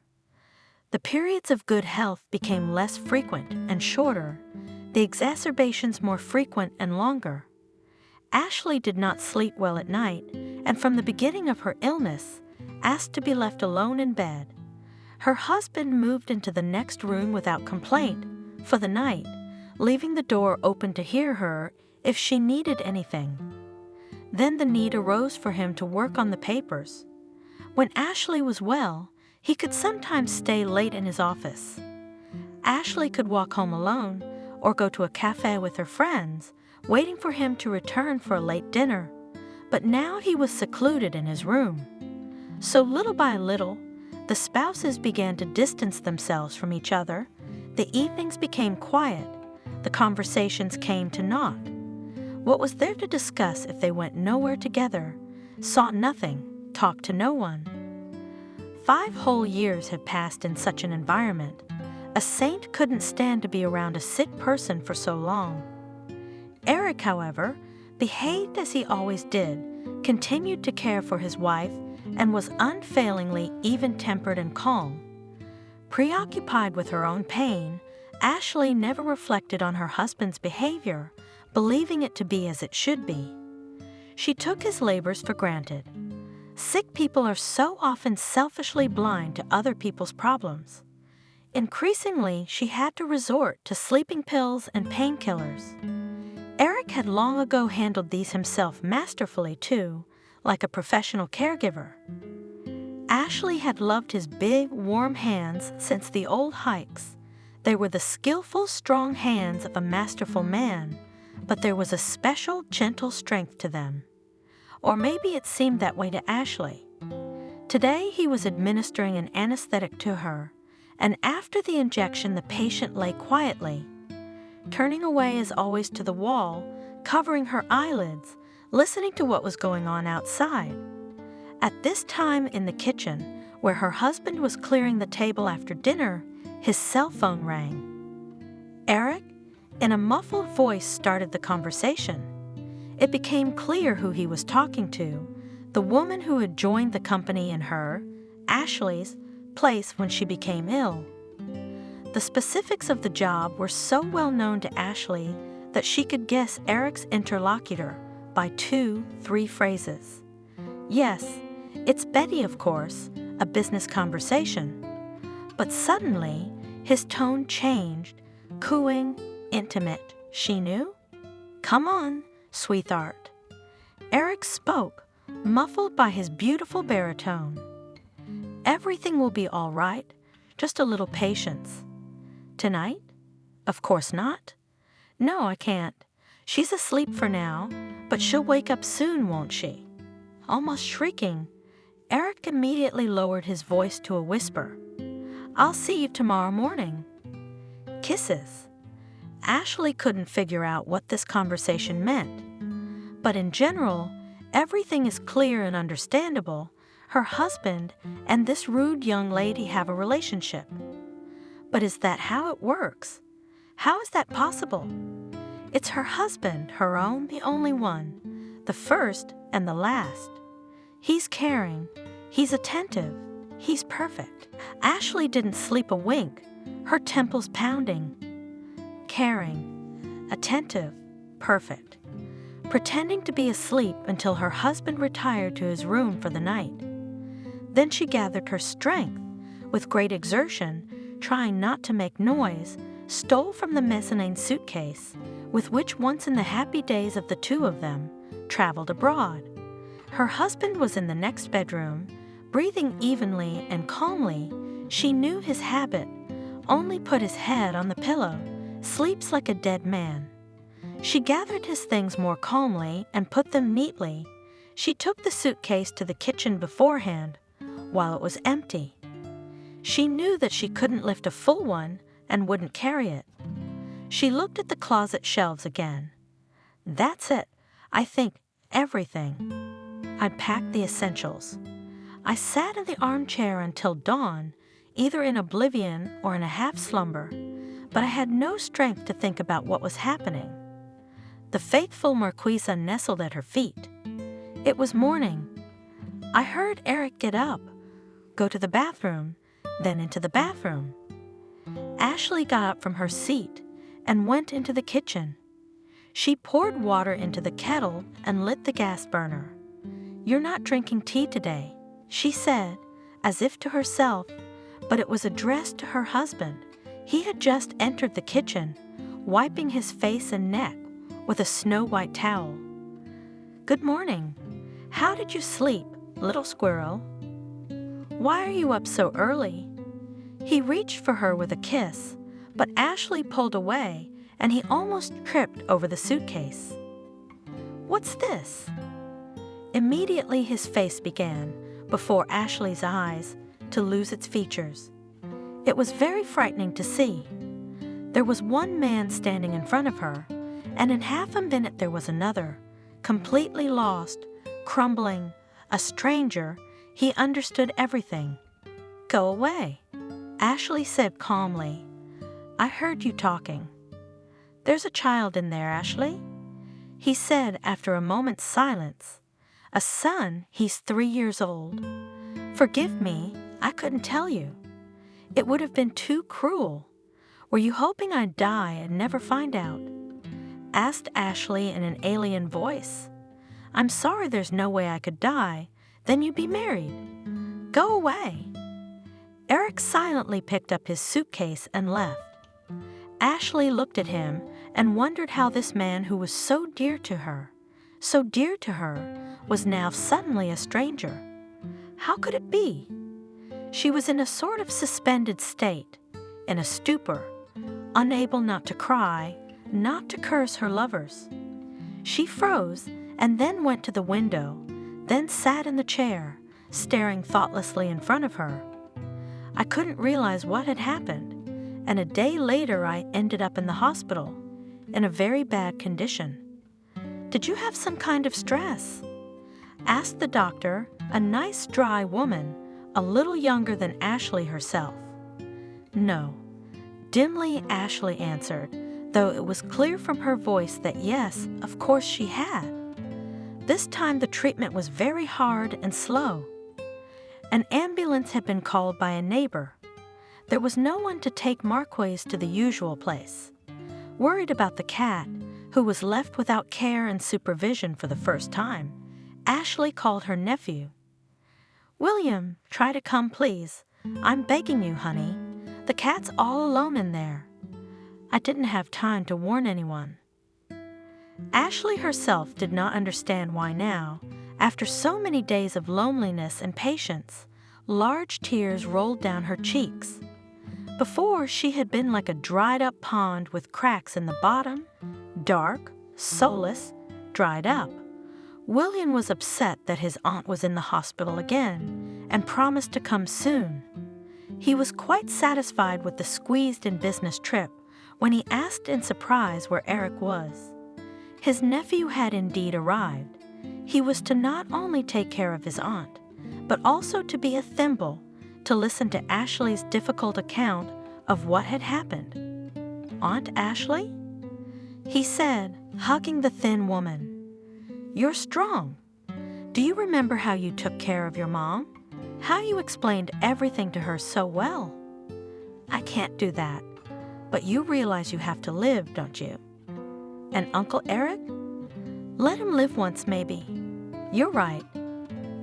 The periods of good health became less frequent and shorter, the exacerbations more frequent and longer. Ashley did not sleep well at night, and from the beginning of her illness, asked to be left alone in bed. Her husband moved into the next room without complaint for the night, leaving the door open to hear her if she needed anything. Then the need arose for him to work on the papers. When Ashley was well, he could sometimes stay late in his office. Ashley could walk home alone or go to a cafe with her friends, waiting for him to return for a late dinner. But now he was secluded in his room. So little by little, the spouses began to distance themselves from each other. The evenings became quiet. The conversations came to naught. What was there to discuss if they went nowhere together, saw nothing, talked to no one? 5 whole years had passed in such an environment. A saint couldn't stand to be around a sick person for so long. Eric, however, behaved as he always did, continued to care for his wife, and was unfailingly even-tempered and calm. Preoccupied with her own pain, Ashley never reflected on her husband's behavior, believing it to be as it should be. She took his labors for granted. Sick people are so often selfishly blind to other people's problems. Increasingly, she had to resort to sleeping pills and painkillers. Eric had long ago handled these himself masterfully, too, like a professional caregiver. Ashley had loved his big, warm hands since the old hikes. They were the skillful, strong hands of a masterful man, but there was a special, gentle strength to them. Or maybe it seemed that way to Ashley. Today he was administering an anesthetic to her, and after the injection the patient lay quietly, turning away as always to the wall, covering her eyelids, listening to what was going on outside. At this time in the kitchen, where her husband was clearing the table after dinner, his cell phone rang. Eric, in a muffled voice, started the conversation. It became clear who he was talking to, the woman who had joined the company in her, Ashley's, place when she became ill. The specifics of the job were so well known to Ashley that she could guess Eric's interlocutor by 2-3 phrases. Yes, it's Betty, of course, a business conversation. But suddenly, his tone changed, cooing, intimate. She knew? Come on, sweetheart. Eric spoke, muffled by his beautiful baritone. Everything will be all right, just a little patience. Tonight? Of course not. No, I can't. She's asleep for now, but she'll wake up soon, won't she? Almost shrieking, Eric immediately lowered his voice to a whisper. I'll see you tomorrow morning. Kisses. Ashley couldn't figure out what this conversation meant. But in general, everything is clear and understandable. Her husband and this rude young lady have a relationship. But is that how it works? How is that possible? It's her husband, her own, the only one, the first and the last. He's caring, he's attentive, he's perfect. Ashley didn't sleep a wink, her temples pounding. Caring, attentive, perfect. Pretending to be asleep until her husband retired to his room for the night. Then she gathered her strength, with great exertion, trying not to make noise, stole from the mezzanine suitcase, with which once in the happy days of the two of them, traveled abroad. Her husband was in the next bedroom, breathing evenly and calmly. She knew his habit, only put his head on the pillow, sleeps like a dead man. She gathered his things more calmly and put them neatly. She took the suitcase to the kitchen beforehand, while it was empty. She knew that she couldn't lift a full one and wouldn't carry it. She looked at the closet shelves again. That's it. I think everything. I packed the essentials. I sat in the armchair until dawn, either in oblivion or in a half-slumber, but I had no strength to think about what was happening. The faithful Marquisa nestled at her feet. It was morning. I heard Eric get up, go to the bathroom, then into the bathroom. Ashley got up from her seat and went into the kitchen. She poured water into the kettle and lit the gas burner. "You're not drinking tea today," she said, as if to herself, but it was addressed to her husband. He had just entered the kitchen, wiping his face and neck with a snow-white towel. "Good morning. How did you sleep, little squirrel? Why are you up so early?" He reached for her with a kiss, but Ashley pulled away and he almost tripped over the suitcase. "What's this?" Immediately his face began, before Ashley's eyes, to lose its features. It was very frightening to see. There was one man standing in front of her, and in half a minute there was another, completely lost, crumbling, a stranger. He understood everything. "Go away," Ashley said calmly. "I heard you talking." "There's a child in there, Ashley," he said after a moment's silence. "A son, he's 3 years old. Forgive me, I couldn't tell you. It would have been too cruel. Were you hoping I'd die and never find out?" asked Ashley in an alien voice. "I'm sorry there's no way I could die. Then you'd be married. Go away." Eric silently picked up his suitcase and left. Ashley looked at him and wondered how this man who was so dear to her, was now suddenly a stranger. How could it be? She was in a sort of suspended state, in a stupor, unable not to cry, not to curse her lovers. She froze and then went to the window, then sat in the chair, staring thoughtlessly in front of her. I couldn't realize what had happened, and a day later I ended up in the hospital, in a very bad condition. "Did you have some kind of stress?" asked the doctor, a nice dry woman, a little younger than Ashley herself. "No," dimly Ashley answered, though it was clear from her voice that yes, of course she had. This time the treatment was very hard and slow. An ambulance had been called by a neighbor. There was no one to take Marquise to the usual place. Worried about the cat, who was left without care and supervision for the first time, Ashley called her nephew. "William, try to come, please. I'm begging you, honey. The cat's all alone in there." I didn't have time to warn anyone. Ashley herself did not understand why now, after so many days of loneliness and patience, large tears rolled down her cheeks. Before, she had been like a dried-up pond with cracks in the bottom, dark, soulless, dried up. William was upset that his aunt was in the hospital again and promised to come soon. He was quite satisfied with the squeezed-in business trip when he asked in surprise where Eric was. His nephew had indeed arrived. He was to not only take care of his aunt, but also to be a thimble to listen to Ashley's difficult account of what had happened. "Aunt Ashley?" he said, hugging the thin woman. "You're strong. Do you remember how you took care of your mom? How you explained everything to her so well?" "I can't do that. But you realize you have to live, don't you?" "And Uncle Eric?" "Let him live once, maybe." "You're right."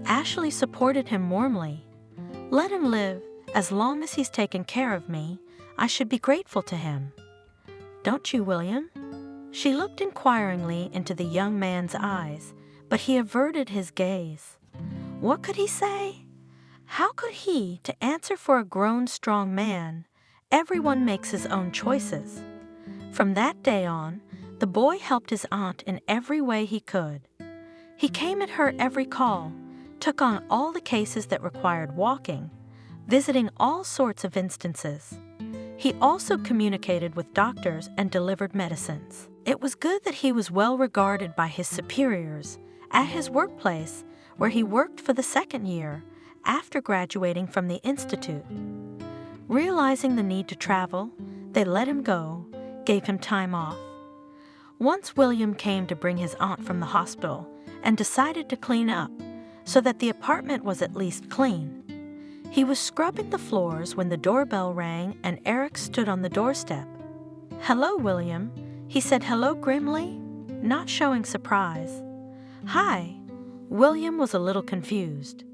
Ashley supported him warmly. "Let him live. As long as he's taken care of me, I should be grateful to him. Don't you, William?" She looked inquiringly into the young man's eyes, but he averted his gaze. What could he say? How could he, to answer for a grown, strong man? Everyone makes his own choices. From that day on, the boy helped his aunt in every way he could. He came at her every call, took on all the cases that required walking, visiting all sorts of instances. He also communicated with doctors and delivered medicines. It was good that he was well regarded by his superiors at his workplace, where he worked for the second year after graduating from the institute. Realizing the need to travel, they let him go, gave him time off. Once William came to bring his aunt from the hospital, and decided to clean up so that the apartment was at least clean. He was scrubbing the floors when the doorbell rang and Eric stood on the doorstep. "Hello, William," he said hello grimly, not showing surprise. "Hi." William was a little confused.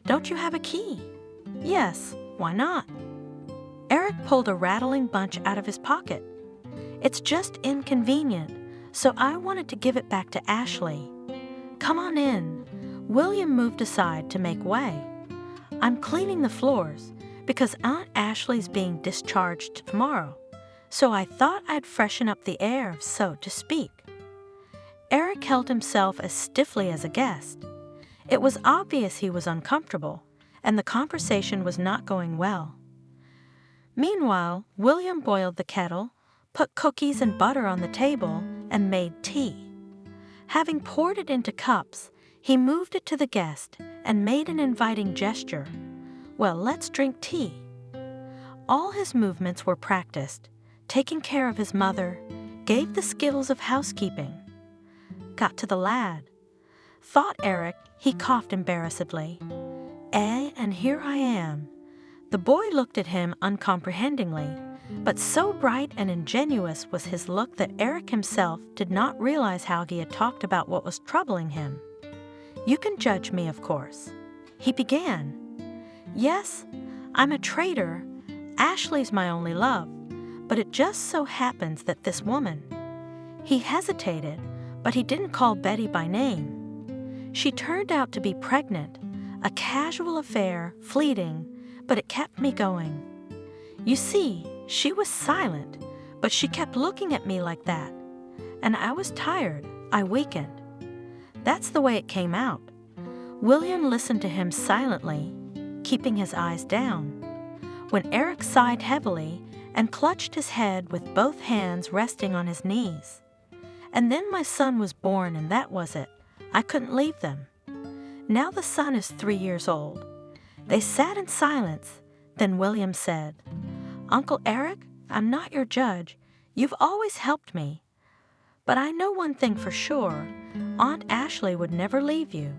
"Don't you have a key?" "Yes, why not?" Eric pulled a rattling bunch out of his pocket. "It's just inconvenient, so I wanted to give it back to Ashley." "Come on in." William moved aside to make way. "I'm cleaning the floors because Aunt Ashley's being discharged tomorrow, so I thought I'd freshen up the air, so to speak." Eric held himself as stiffly as a guest. It was obvious he was uncomfortable, and the conversation was not going well. Meanwhile, William boiled the kettle, put cookies and butter on the table, and made tea. Having poured it into cups, he moved it to the guest and made an inviting gesture. "Well, let's drink tea." All his movements were practiced, taking care of his mother, gave the skills of housekeeping. Got to the lad. Thought Eric, he coughed embarrassedly. And here I am." The boy looked at him uncomprehendingly, but so bright and ingenuous was his look that Eric himself did not realize how he had talked about what was troubling him. "You can judge me, of course." He began. "Yes, I'm a traitor. Ashley's my only love, but it just so happens that this woman—" He hesitated, but he didn't call Betty by name. "She turned out to be pregnant, a casual affair, fleeting, but it kept me going. You see, she was silent, but she kept looking at me like that. And I was tired, I weakened. That's the way it came out." William listened to him silently, keeping his eyes down. When Eric sighed heavily and clutched his head with both hands resting on his knees. "And then my son was born, and that was it. I couldn't leave them. Now the son is 3 years old." They sat in silence. Then William said, "Uncle Eric, I'm not your judge. You've always helped me. But I know one thing for sure. Aunt Ashley would never leave you.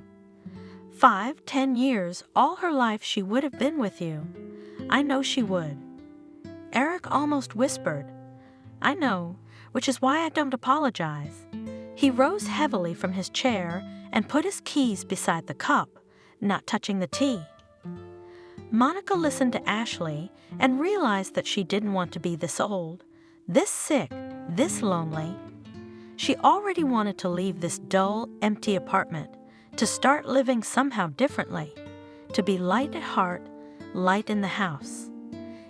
5, 10 years, all her life she would have been with you. I know she would." Eric almost whispered, "I know, which is why I don't apologize." He rose heavily from his chair and put his keys beside the cup, not touching the tea. Monica listened to Ashley and realized that she didn't want to be this old, this sick, this lonely. She already wanted to leave this dull, empty apartment, to start living somehow differently, to be light at heart, light in the house.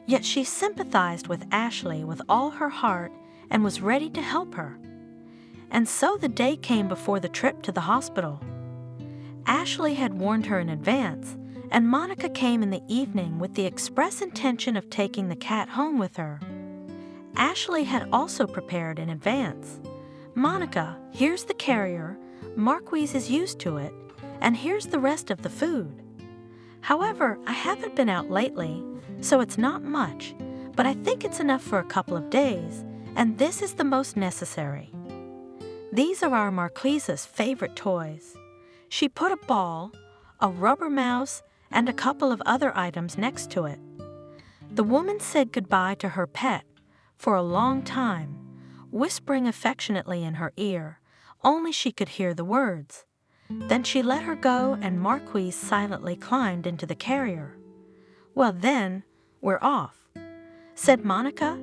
Yet she sympathized with Ashley with all her heart and was ready to help her. And so the day came before the trip to the hospital. Ashley had warned her in advance, and Monica came in the evening with the express intention of taking the cat home with her. Ashley had also prepared in advance. "Monica, here's the carrier. Marquise is used to it, and here's the rest of the food. However, I haven't been out lately, so it's not much, but I think it's enough for a couple of days, and this is the most necessary. These are our Marquise's favorite toys." She put a ball, a rubber mouse, and a couple of other items next to it. The woman said goodbye to her pet for a long time, whispering affectionately in her ear, only she could hear the words. Then she let her go, and Marquise silently climbed into the carrier. "Well then, we're off," said Monica,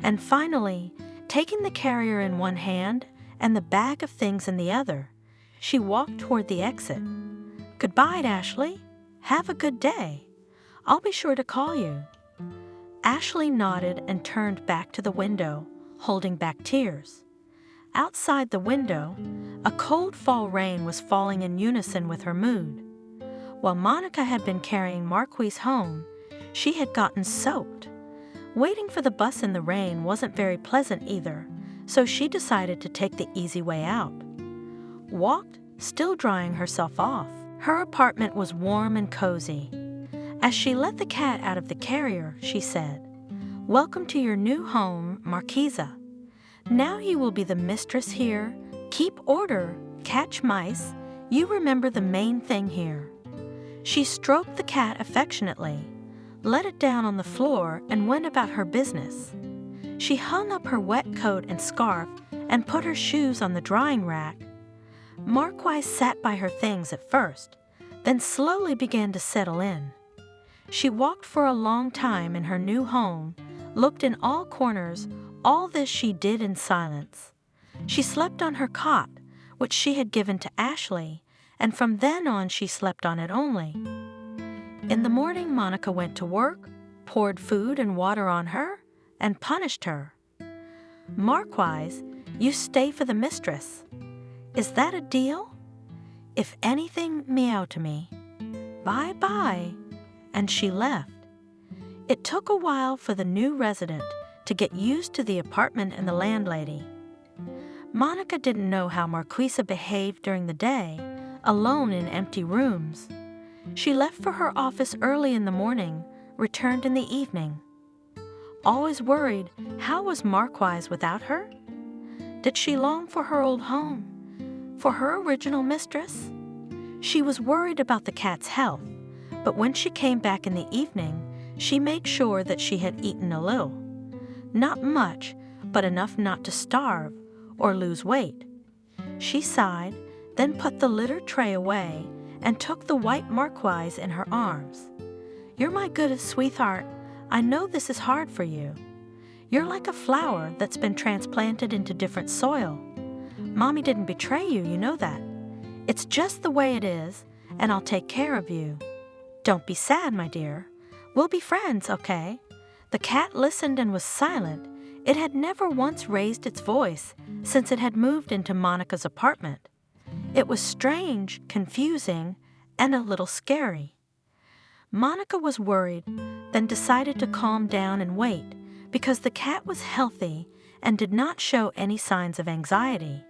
and finally, taking the carrier in one hand and the bag of things in the other, she walked toward the exit. "Goodbye, Ashley. Have a good day. I'll be sure to call you." Ashley nodded and turned back to the window, holding back tears. Outside the window, a cold fall rain was falling in unison with her mood. While Monica had been carrying Marquise home, she had gotten soaked. Waiting for the bus in the rain wasn't very pleasant either, so she decided to take the easy way out. Walked, still drying herself off. Her apartment was warm and cozy. As she let the cat out of the carrier, she said, "Welcome to your new home, Marquisa. Now you will be the mistress here, keep order, catch mice, You remember the main thing here." She stroked the cat affectionately, let it down on the floor, and went about her business. She hung up her wet coat and scarf and put her shoes on the drying rack. Marquise sat by her things at first, then slowly began to settle in. She walked for a long time in her new home, looked in all corners. All this she did in silence. She slept on her cot, which she had given to Ashley, and from then on she slept on it only. In the morning, Monica went to work, poured food and water on her, and punished her. "Marquise, you stay for the mistress. Is that a deal? If anything, meow to me. Bye-bye." And she left. It took a while for the new resident to get used to the apartment and the landlady. Monica didn't know how Marquisa behaved during the day, alone in empty rooms. She left for her office early in the morning, returned in the evening. Always worried, how was Marquise without her? Did she long for her old home, for her original mistress? She was worried about the cat's health, but when she came back in the evening, she made sure that she had eaten a little. Not much, but enough not to starve or lose weight. She sighed, then put the litter tray away and took the white Marquise in her arms. "You're my goodest sweetheart. I know this is hard for you. You're like a flower that's been transplanted into different soil. Mommy didn't betray you, you know that. It's just the way it is, and I'll take care of you. Don't be sad, my dear. We'll be friends, okay?" The cat listened and was silent. It had never once raised its voice since it had moved into Monica's apartment. It was strange, confusing, and a little scary. Monica was worried, then decided to calm down and wait because the cat was healthy and did not show any signs of anxiety.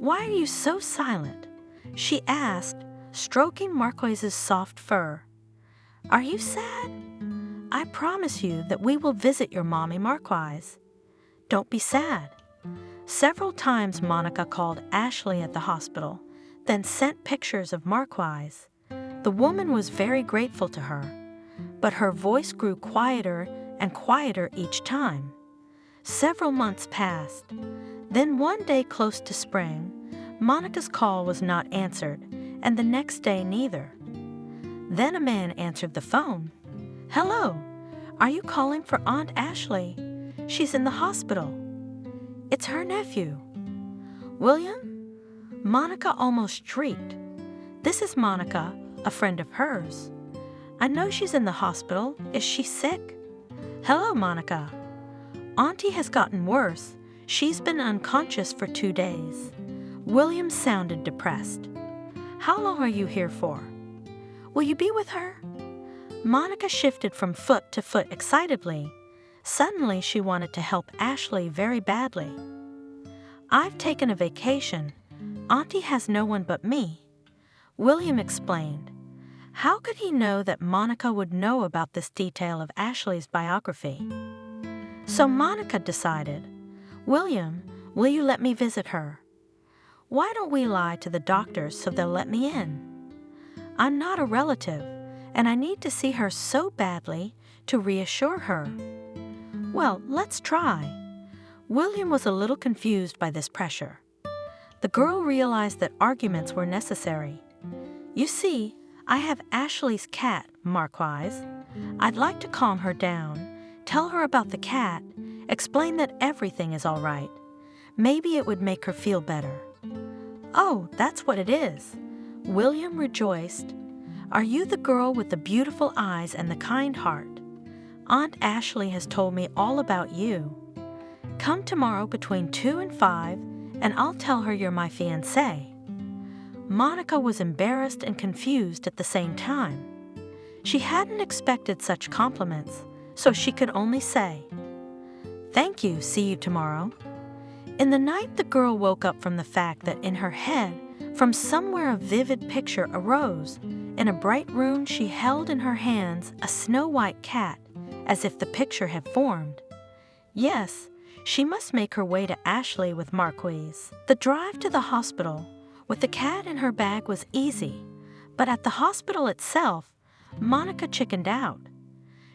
"Why are you so silent?" she asked, stroking Marquise's soft fur. "Are you sad? I promise you that we will visit your mommy, Marquise. Don't be sad." Several times Monica called Ashley at the hospital, then sent pictures of Marquise. The woman was very grateful to her, but her voice grew quieter and quieter each time. Several months passed. Then one day close to spring, Monica's call was not answered, and the next day neither. Then a man answered the phone. "Hello, are you calling for Aunt Ashley? She's in the hospital." "It's her nephew." "William?" Monica almost shrieked. "This is Monica, a friend of hers. I know she's in the hospital. Is she sick?" "Hello, Monica." "Auntie has gotten worse. She's been unconscious for 2 days." William sounded depressed. "How long are you here for?" "Will you be with her?" Monica shifted from foot to foot excitedly. Suddenly she wanted to help Ashley very badly. "I've taken a vacation. Auntie has no one but me." William explained. How could he know that Monica would know about this detail of Ashley's biography? So Monica decided, "William, will you let me visit her?" "Why don't we lie to the doctors so they'll let me in?" "I'm not a relative, and I need to see her so badly to reassure her." "Well, let's try." William was a little confused by this pressure. The girl realized that arguments were necessary. "You see, I have Ashley's cat, Marquise. I'd like to calm her down, tell her about the cat, explain that everything is all right. Maybe it would make her feel better." "Oh, that's what it is." William rejoiced. "Are you the girl with the beautiful eyes and the kind heart? Aunt Ashley has told me all about you. Come tomorrow between 2 and 5, and I'll tell her you're my fiancé." Monica was embarrassed and confused at the same time. She hadn't expected such compliments, so she could only say, "Thank you, see you tomorrow." In the night, the girl woke up from the fact that in her head, from somewhere a vivid picture arose. In a bright room, she held in her hands a snow-white cat, as if the picture had formed. Yes, she must make her way to Ashley with Marquise. The drive to the hospital, With the cat in her bag was easy, but at the hospital itself, Monica chickened out.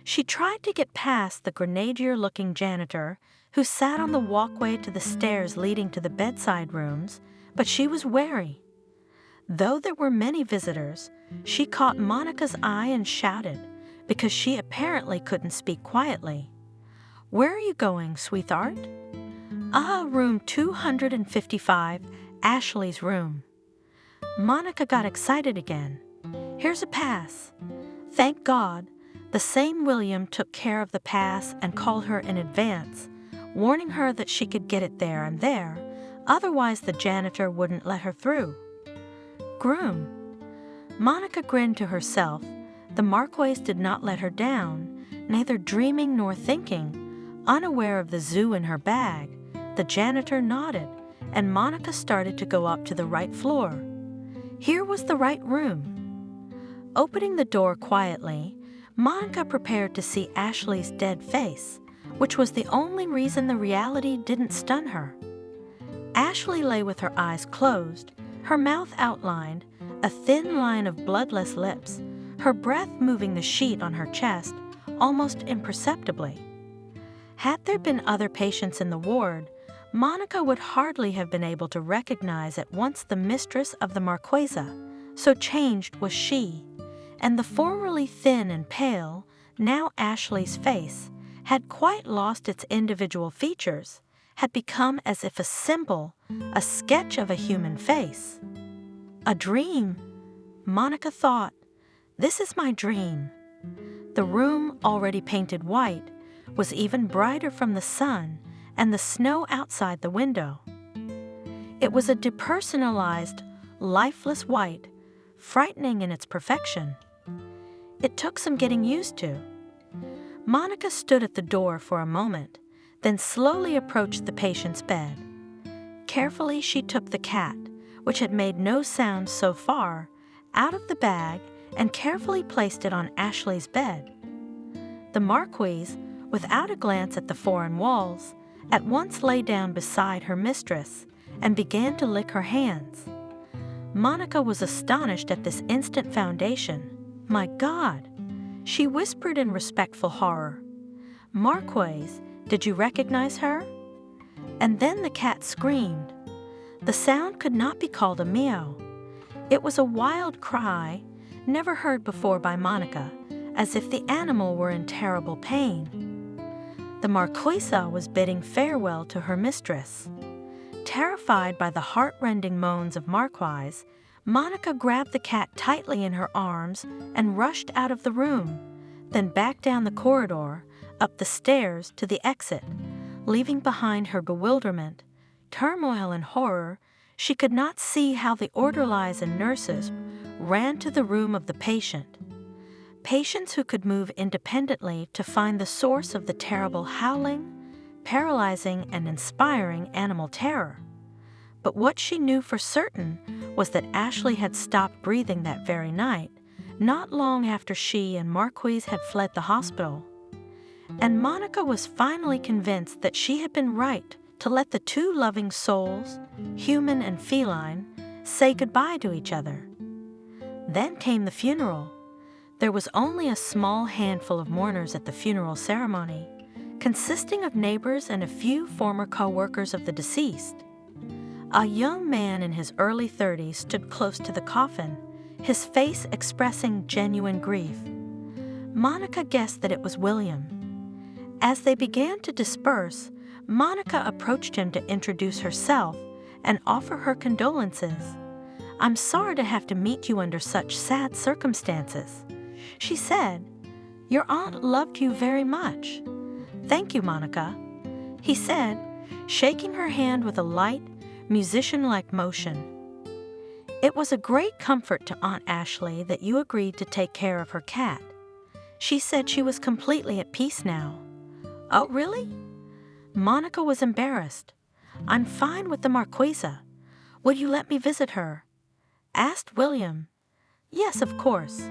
She tried to get past the grenadier-looking janitor who sat on the walkway to the stairs leading to the bedside rooms, but she was wary. Though there were many visitors, she caught Monica's eye and shouted, because she apparently couldn't speak quietly. "Where are you going, sweetheart?" Room 255, Ashley's room." Monica got excited again. "Here's a pass." Thank God, the same William took care of the pass and called her in advance, warning her that she could get it there and there, otherwise the janitor wouldn't let her through. Groom. Monica grinned to herself. The Marquays did not let her down, neither dreaming nor thinking. Unaware of the zoo in her bag, the janitor nodded, and Monica started to go up to the right floor. Here was the right room. Opening the door quietly, Monica prepared to see Ashley's dead face, which was the only reason the reality didn't stun her. Ashley lay with her eyes closed, her mouth outlined, a thin line of bloodless lips, her breath moving the sheet on her chest almost imperceptibly. Had there been other patients in the ward, Monica would hardly have been able to recognize at once the mistress of the Marquesa, so changed was she, and the formerly thin and pale, now Ashley's face, had quite lost its individual features, had become as if a symbol, a sketch of a human face. A dream, Monica thought. This is my dream. The room, already painted white, was even brighter from the sun and the snow outside the window. It was a depersonalized, lifeless white, frightening in its perfection. It took some getting used to. Monica stood at the door for a moment, then slowly approached the patient's bed. Carefully she took the cat, which had made no sound so far, out of the bag and carefully placed it on Ashley's bed. The Marquise, without a glance at the foreign walls, at once lay down beside her mistress and began to lick her hands. Monica was astonished at this instant foundation. "My God!" she whispered in respectful horror. "Marquise, did you recognize her?" And then the cat screamed. The sound could not be called a meow. It was a wild cry, never heard before by Monica, as if the animal were in terrible pain. The Marquesa was bidding farewell to her mistress. Terrified by the heart-rending moans of Marquise, Monica grabbed the cat tightly in her arms and rushed out of the room, then back down the corridor, up the stairs to the exit, leaving behind her bewilderment, turmoil and horror. She could not see how the orderlies and nurses ran to the room of the patient. Patients who could move independently to find the source of the terrible howling, paralyzing and inspiring animal terror. But what she knew for certain was that Ashley had stopped breathing that very night, not long after she and Marquise had fled the hospital. And Monica was finally convinced that she had been right to let the two loving souls, human and feline, say goodbye to each other. Then came the funeral. There was only a small handful of mourners at the funeral ceremony, consisting of neighbors and a few former co-workers of the deceased. A young man in his early 30s stood close to the coffin, his face expressing genuine grief. Monica guessed that it was William. As they began to disperse, Monica approached him to introduce herself and offer her condolences. "I'm sorry to have to meet you under such sad circumstances," she said. "Your aunt loved you very much." "Thank you, Monica," he said, shaking her hand with a light, musician-like motion. "It was a great comfort to Aunt Ashley that you agreed to take care of her cat. She said she was completely at peace now." "Oh, really?" Monica was embarrassed. "I'm fine with the Marquesa. Would you let me visit her?" asked William. "Yes, of course."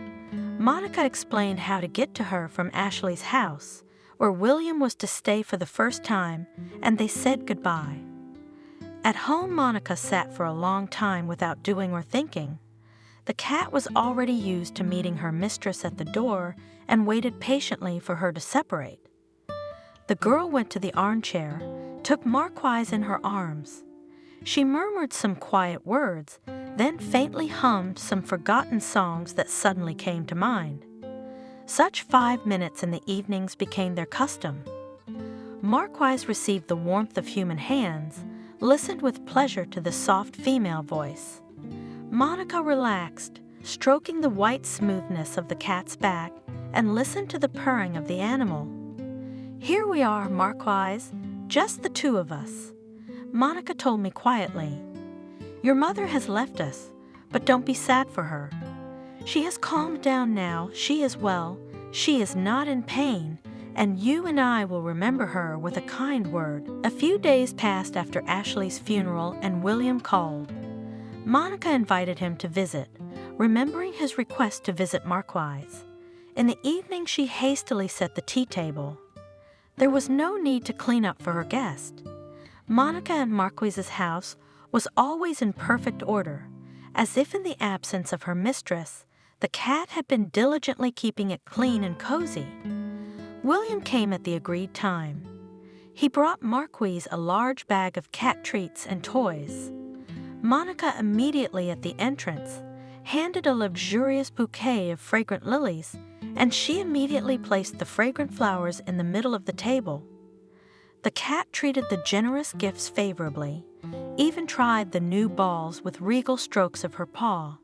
Monica explained how to get to her from Ashley's house, where William was to stay for the first time, and they said goodbye. At home, Monica sat for a long time without doing or thinking. The cat was already used to meeting her mistress at the door and waited patiently for her to separate. The girl went to the armchair, took Marquise in her arms. She murmured some quiet words, then faintly hummed some forgotten songs that suddenly came to mind. Such 5 minutes in the evenings became their custom. Marquise received the warmth of human hands, listened with pleasure to the soft female voice. Monica relaxed, stroking the white smoothness of the cat's back, and listened to the purring of the animal. "Here we are, Marquise, just the two of us," Monica told me quietly. "Your mother has left us, but don't be sad for her. She has calmed down now, she is well, she is not in pain, and you and I will remember her with a kind word." A few days passed after Ashley's funeral and William called. Monica invited him to visit, remembering his request to visit Marquise. In the evening, she hastily set the tea table. There was no need to clean up for her guest. Monica and Marquise's house was always in perfect order, as if in the absence of her mistress, the cat had been diligently keeping it clean and cozy. William came at the agreed time. He brought Marquise a large bag of cat treats and toys. Monica immediately at the entrance handed a luxurious bouquet of fragrant lilies, and she immediately placed the fragrant flowers in the middle of the table. The cat treated the generous gifts favorably, even tried the new balls with regal strokes of her paw.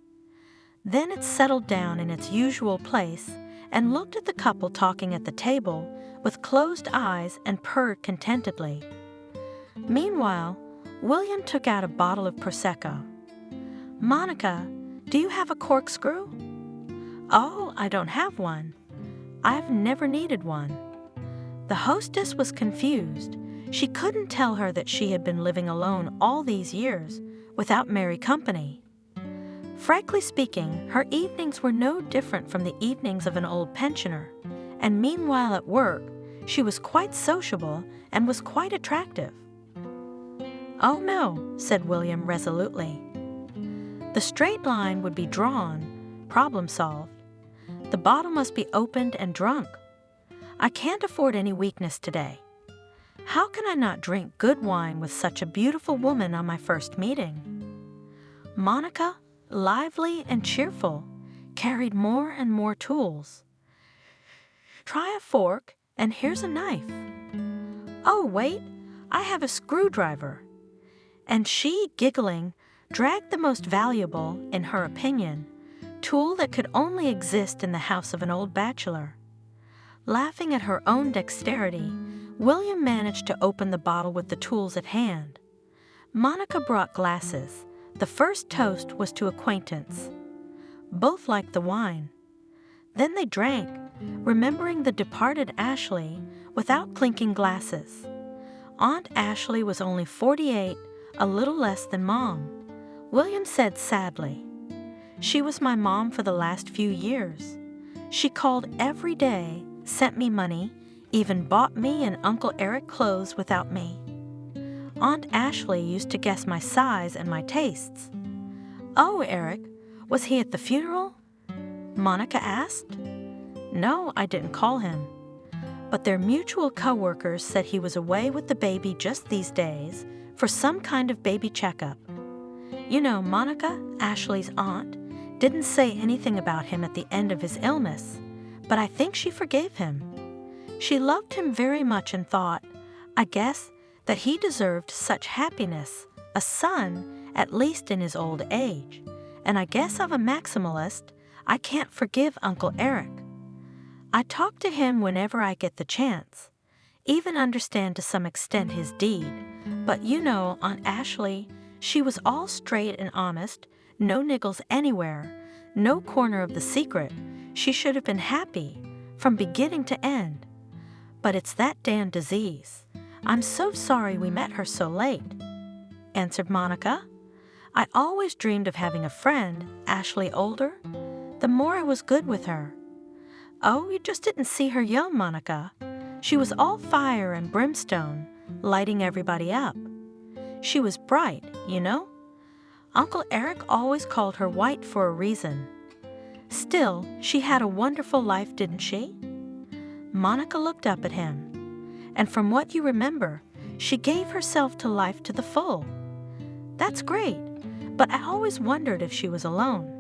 Then it settled down in its usual place and looked at the couple talking at the table with closed eyes and purred contentedly. Meanwhile, William took out a bottle of Prosecco. "Monica, do you have a corkscrew?" "Oh, I don't have one. I've never needed one." The hostess was confused. She couldn't tell her that she had been living alone all these years without merry company. Frankly speaking, her evenings were no different from the evenings of an old pensioner, and meanwhile at work, she was quite sociable and was quite attractive. "Oh no," said William resolutely. The straight line would be drawn, problem solved. The bottle must be opened and drunk. I can't afford any weakness today. How can I not drink good wine with such a beautiful woman on my first meeting? Monica, lively and cheerful, carried more and more tools. "Try a fork, and here's a knife." "Oh, wait, I have a screwdriver." And she, giggling, dragged the most valuable, in her opinion, tool that could only exist in the house of an old bachelor. Laughing at her own dexterity, William managed to open the bottle with the tools at hand. Monica brought glasses. The first toast was to acquaintance. Both liked the wine. Then they drank, remembering the departed Ashley, without clinking glasses. Aunt Ashley was only 48, a little less than Mom. William said sadly, "She was my mom for the last few years. She called every day, sent me money, even bought me and Uncle Eric clothes without me. Aunt Ashley used to guess my size and my tastes." "Oh, Eric, was he at the funeral?" Monica asked. "No, I didn't call him. But their mutual co-workers said he was away with the baby just these days for some kind of baby checkup. You know, Monica, Ashley's aunt, didn't say anything about him at the end of his illness, but I think she forgave him. She loved him very much and thought, I guess, that he deserved such happiness, a son, at least in his old age. And I guess I'm a maximalist. I can't forgive Uncle Eric. I talk to him whenever I get the chance, even understand to some extent his deed. But you know, Aunt Ashley, she was all straight and honest, no niggles anywhere, no corner of the secret. She should have been happy, from beginning to end. But it's that damn disease. I'm so sorry we met her so late," answered Monica. "I always dreamed of having a friend, Ashley older. The more I was good with her." "Oh, you just didn't see her young, Monica. She was all fire and brimstone, lighting everybody up. She was bright, you know? Uncle Eric always called her white for a reason. Still, she had a wonderful life, didn't she? Monica looked up at him. And from what you remember, she gave herself to life to the full. That's great, but I always wondered if she was alone.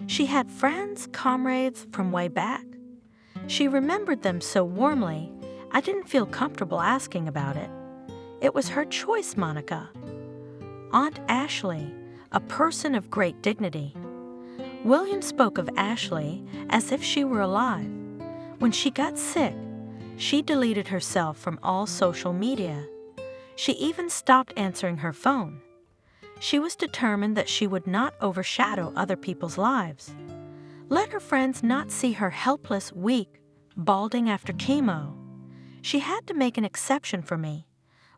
She had friends, comrades from way back. She remembered them so warmly, I didn't feel comfortable asking about it. It was her choice, Monica. Aunt Ashley, a person of great dignity. William spoke of Ashley as if she were alive. When she got sick, she deleted herself from all social media. She even stopped answering her phone. She was determined that she would not overshadow other people's lives. Let her friends not see her helpless, weak, balding after chemo. She had to make an exception for me.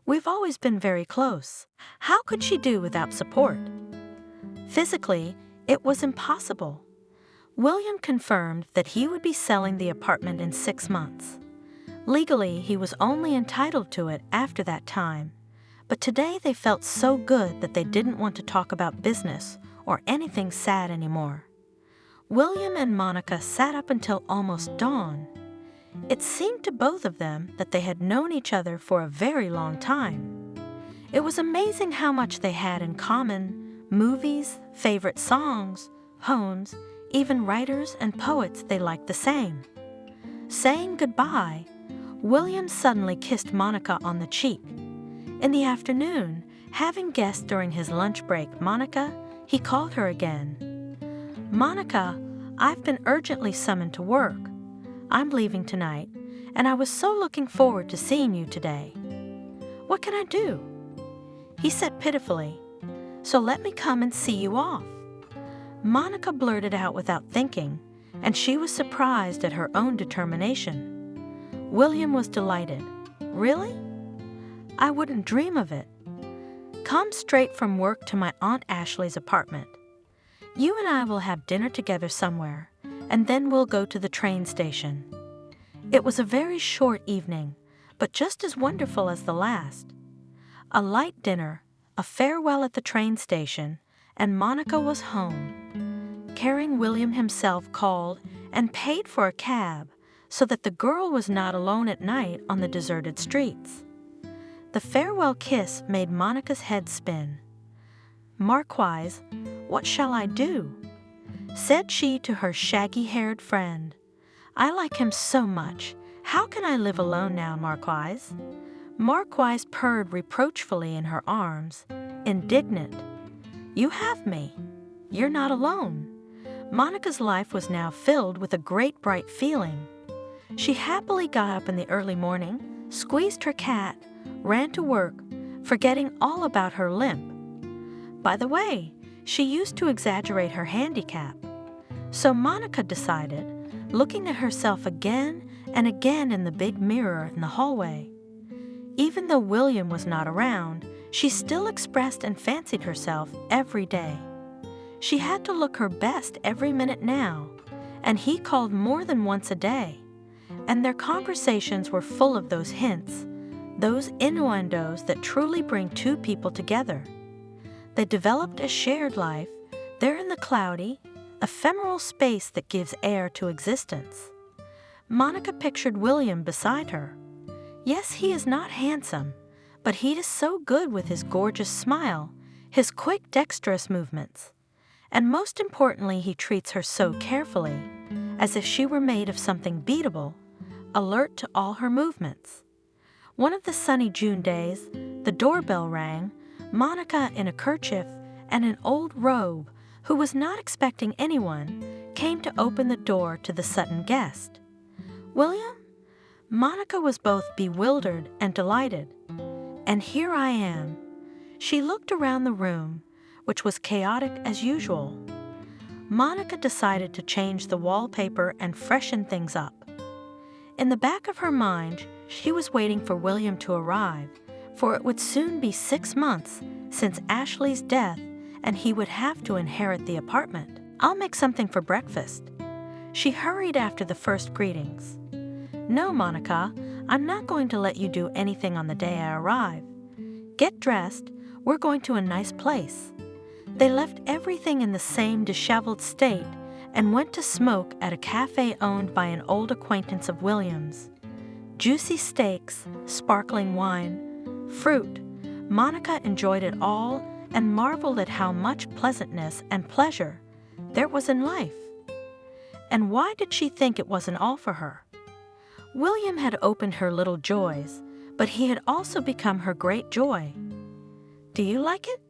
We've always been very close. How could she do without support? Physically, it was impossible. William confirmed that he would be selling the apartment in 6 months. Legally, he was only entitled to it after that time. But today they felt so good that they didn't want to talk about business or anything sad anymore. William and Monica sat up until almost dawn. It seemed to both of them that they had known each other for a very long time. It was amazing how much they had in common: movies, favorite songs, poems, even writers and poets they liked the same. Saying goodbye, William suddenly kissed Monica on the cheek. In the afternoon, having guests during his lunch break, Monica, he called her again. Monica, I've been urgently summoned to work. I'm leaving tonight, and I was so looking forward to seeing you today. What can I do? He said pitifully, so let me come and see you off. Monica blurted out without thinking, and she was surprised at her own determination. William was delighted. Really? I wouldn't dream of it. Come straight from work to my Aunt Ashley's apartment. You and I will have dinner together somewhere, and then we'll go to the train station. It was a very short evening, but just as wonderful as the last. A light dinner, a farewell at the train station, and Monica was home. Caring William himself called and paid for a cab so that the girl was not alone at night on the deserted streets. The farewell kiss made Monica's head spin. Marquise, what shall I do? Said she to her shaggy-haired friend. I like him so much. How can I live alone now, Marquise? Marquise purred reproachfully in her arms, indignant. You have me. You're not alone. Monica's life was now filled with a great bright feeling. She happily got up in the early morning, squeezed her cat, ran to work, forgetting all about her limp. By the way, she used to exaggerate her handicap. So Monica decided, looking at herself again and again in the big mirror in the hallway. Even though William was not around, she still expressed and fancied herself every day. She had to look her best every minute now, and he called more than once a day. And their conversations were full of those hints, those innuendos that truly bring two people together. They developed a shared life there in the cloudy, ephemeral space that gives air to existence. Monica pictured William beside her. Yes, he is not handsome, but he is so good with his gorgeous smile, his quick, dexterous movements. And most importantly, he treats her so carefully, as if she were made of something beatable, alert to all her movements. One of the sunny June days, the doorbell rang. Monica, in a kerchief and an old robe, who was not expecting anyone, came to open the door to the sudden guest. William? Monica was both bewildered and delighted. And here I am. She looked around the room, which was chaotic as usual. Monica decided to change the wallpaper and freshen things up. In the back of her mind, she was waiting for William to arrive, for it would soon be 6 months since Ashley's death, and he would have to inherit the apartment. I'll make something for breakfast. She hurried after the first greetings. No, Monica, I'm not going to let you do anything on the day I arrive. Get dressed, We're going to a nice place." They left everything in the same disheveled state and went to smoke at a cafe owned by an old acquaintance of William's. Juicy steaks, sparkling wine, fruit. Monica enjoyed it all and marveled at how much pleasantness and pleasure there was in life. And why did she think it wasn't all for her? William had opened her little joys, but he had also become her great joy. "Do you like it?"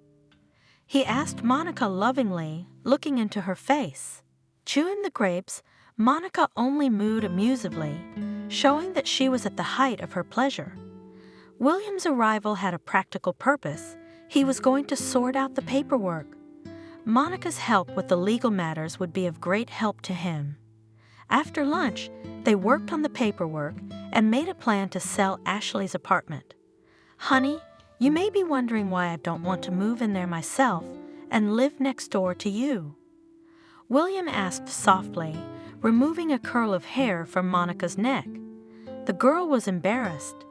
he asked Monica lovingly, looking into her face. Chewing the grapes, Monica only mooed amusedly, showing that she was at the height of her pleasure. William's arrival had a practical purpose. He was going to sort out the paperwork. Monica's help with the legal matters would be of great help to him. After lunch, they worked on the paperwork and made a plan to sell Ashley's apartment. "Honey, you may be wondering why I don't want to move in there myself and live next door to you," William asked softly, removing a curl of hair from Monica's neck. The girl was embarrassed.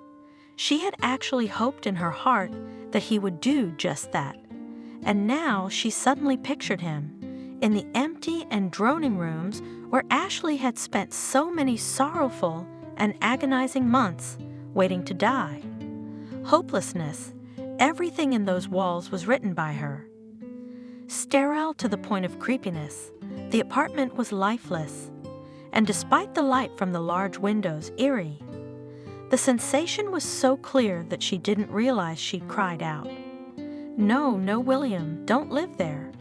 She had actually hoped in her heart that he would do just that, and now she suddenly pictured him in the empty and droning rooms where Ashley had spent so many sorrowful and agonizing months waiting to die. Hopelessness, everything in those walls was written by her. Sterile to the point of creepiness, the apartment was lifeless, and despite the light from the large windows, eerie. The sensation was so clear that she didn't realize she'd cried out. "No, no, William, don't live there."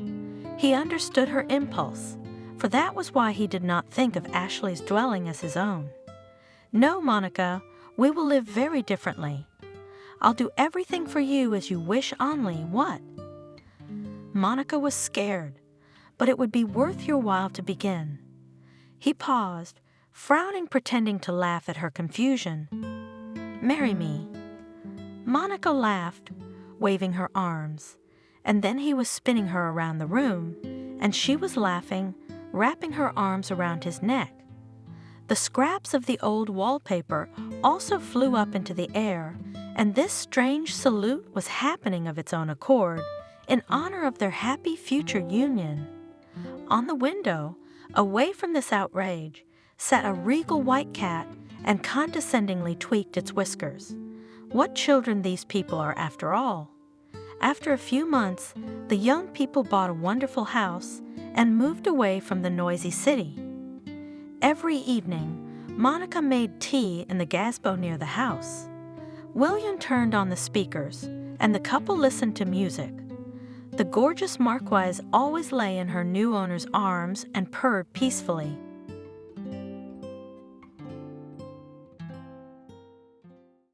He understood her impulse, for that was why he did not think of Ashley's dwelling as his own. "No, Monica, we will live very differently. I'll do everything for you as you wish only. What?" Monica was scared, but it would be worth your while to begin. He paused, frowning, pretending to laugh at her confusion. "Marry me." Monica laughed, waving her arms, and then he was spinning her around the room, and she was laughing, wrapping her arms around his neck. The scraps of the old wallpaper also flew up into the air, and this strange salute was happening of its own accord in honor of their happy future union. On the window, away from this outrage, sat a regal white cat and condescendingly tweaked its whiskers. What children these people are, after all. After a few months, the young people bought a wonderful house and moved away from the noisy city. Every evening, Monica made tea in the gazebo near the house. William turned on the speakers, and the couple listened to music. The gorgeous Marquise always lay in her new owner's arms and purred peacefully.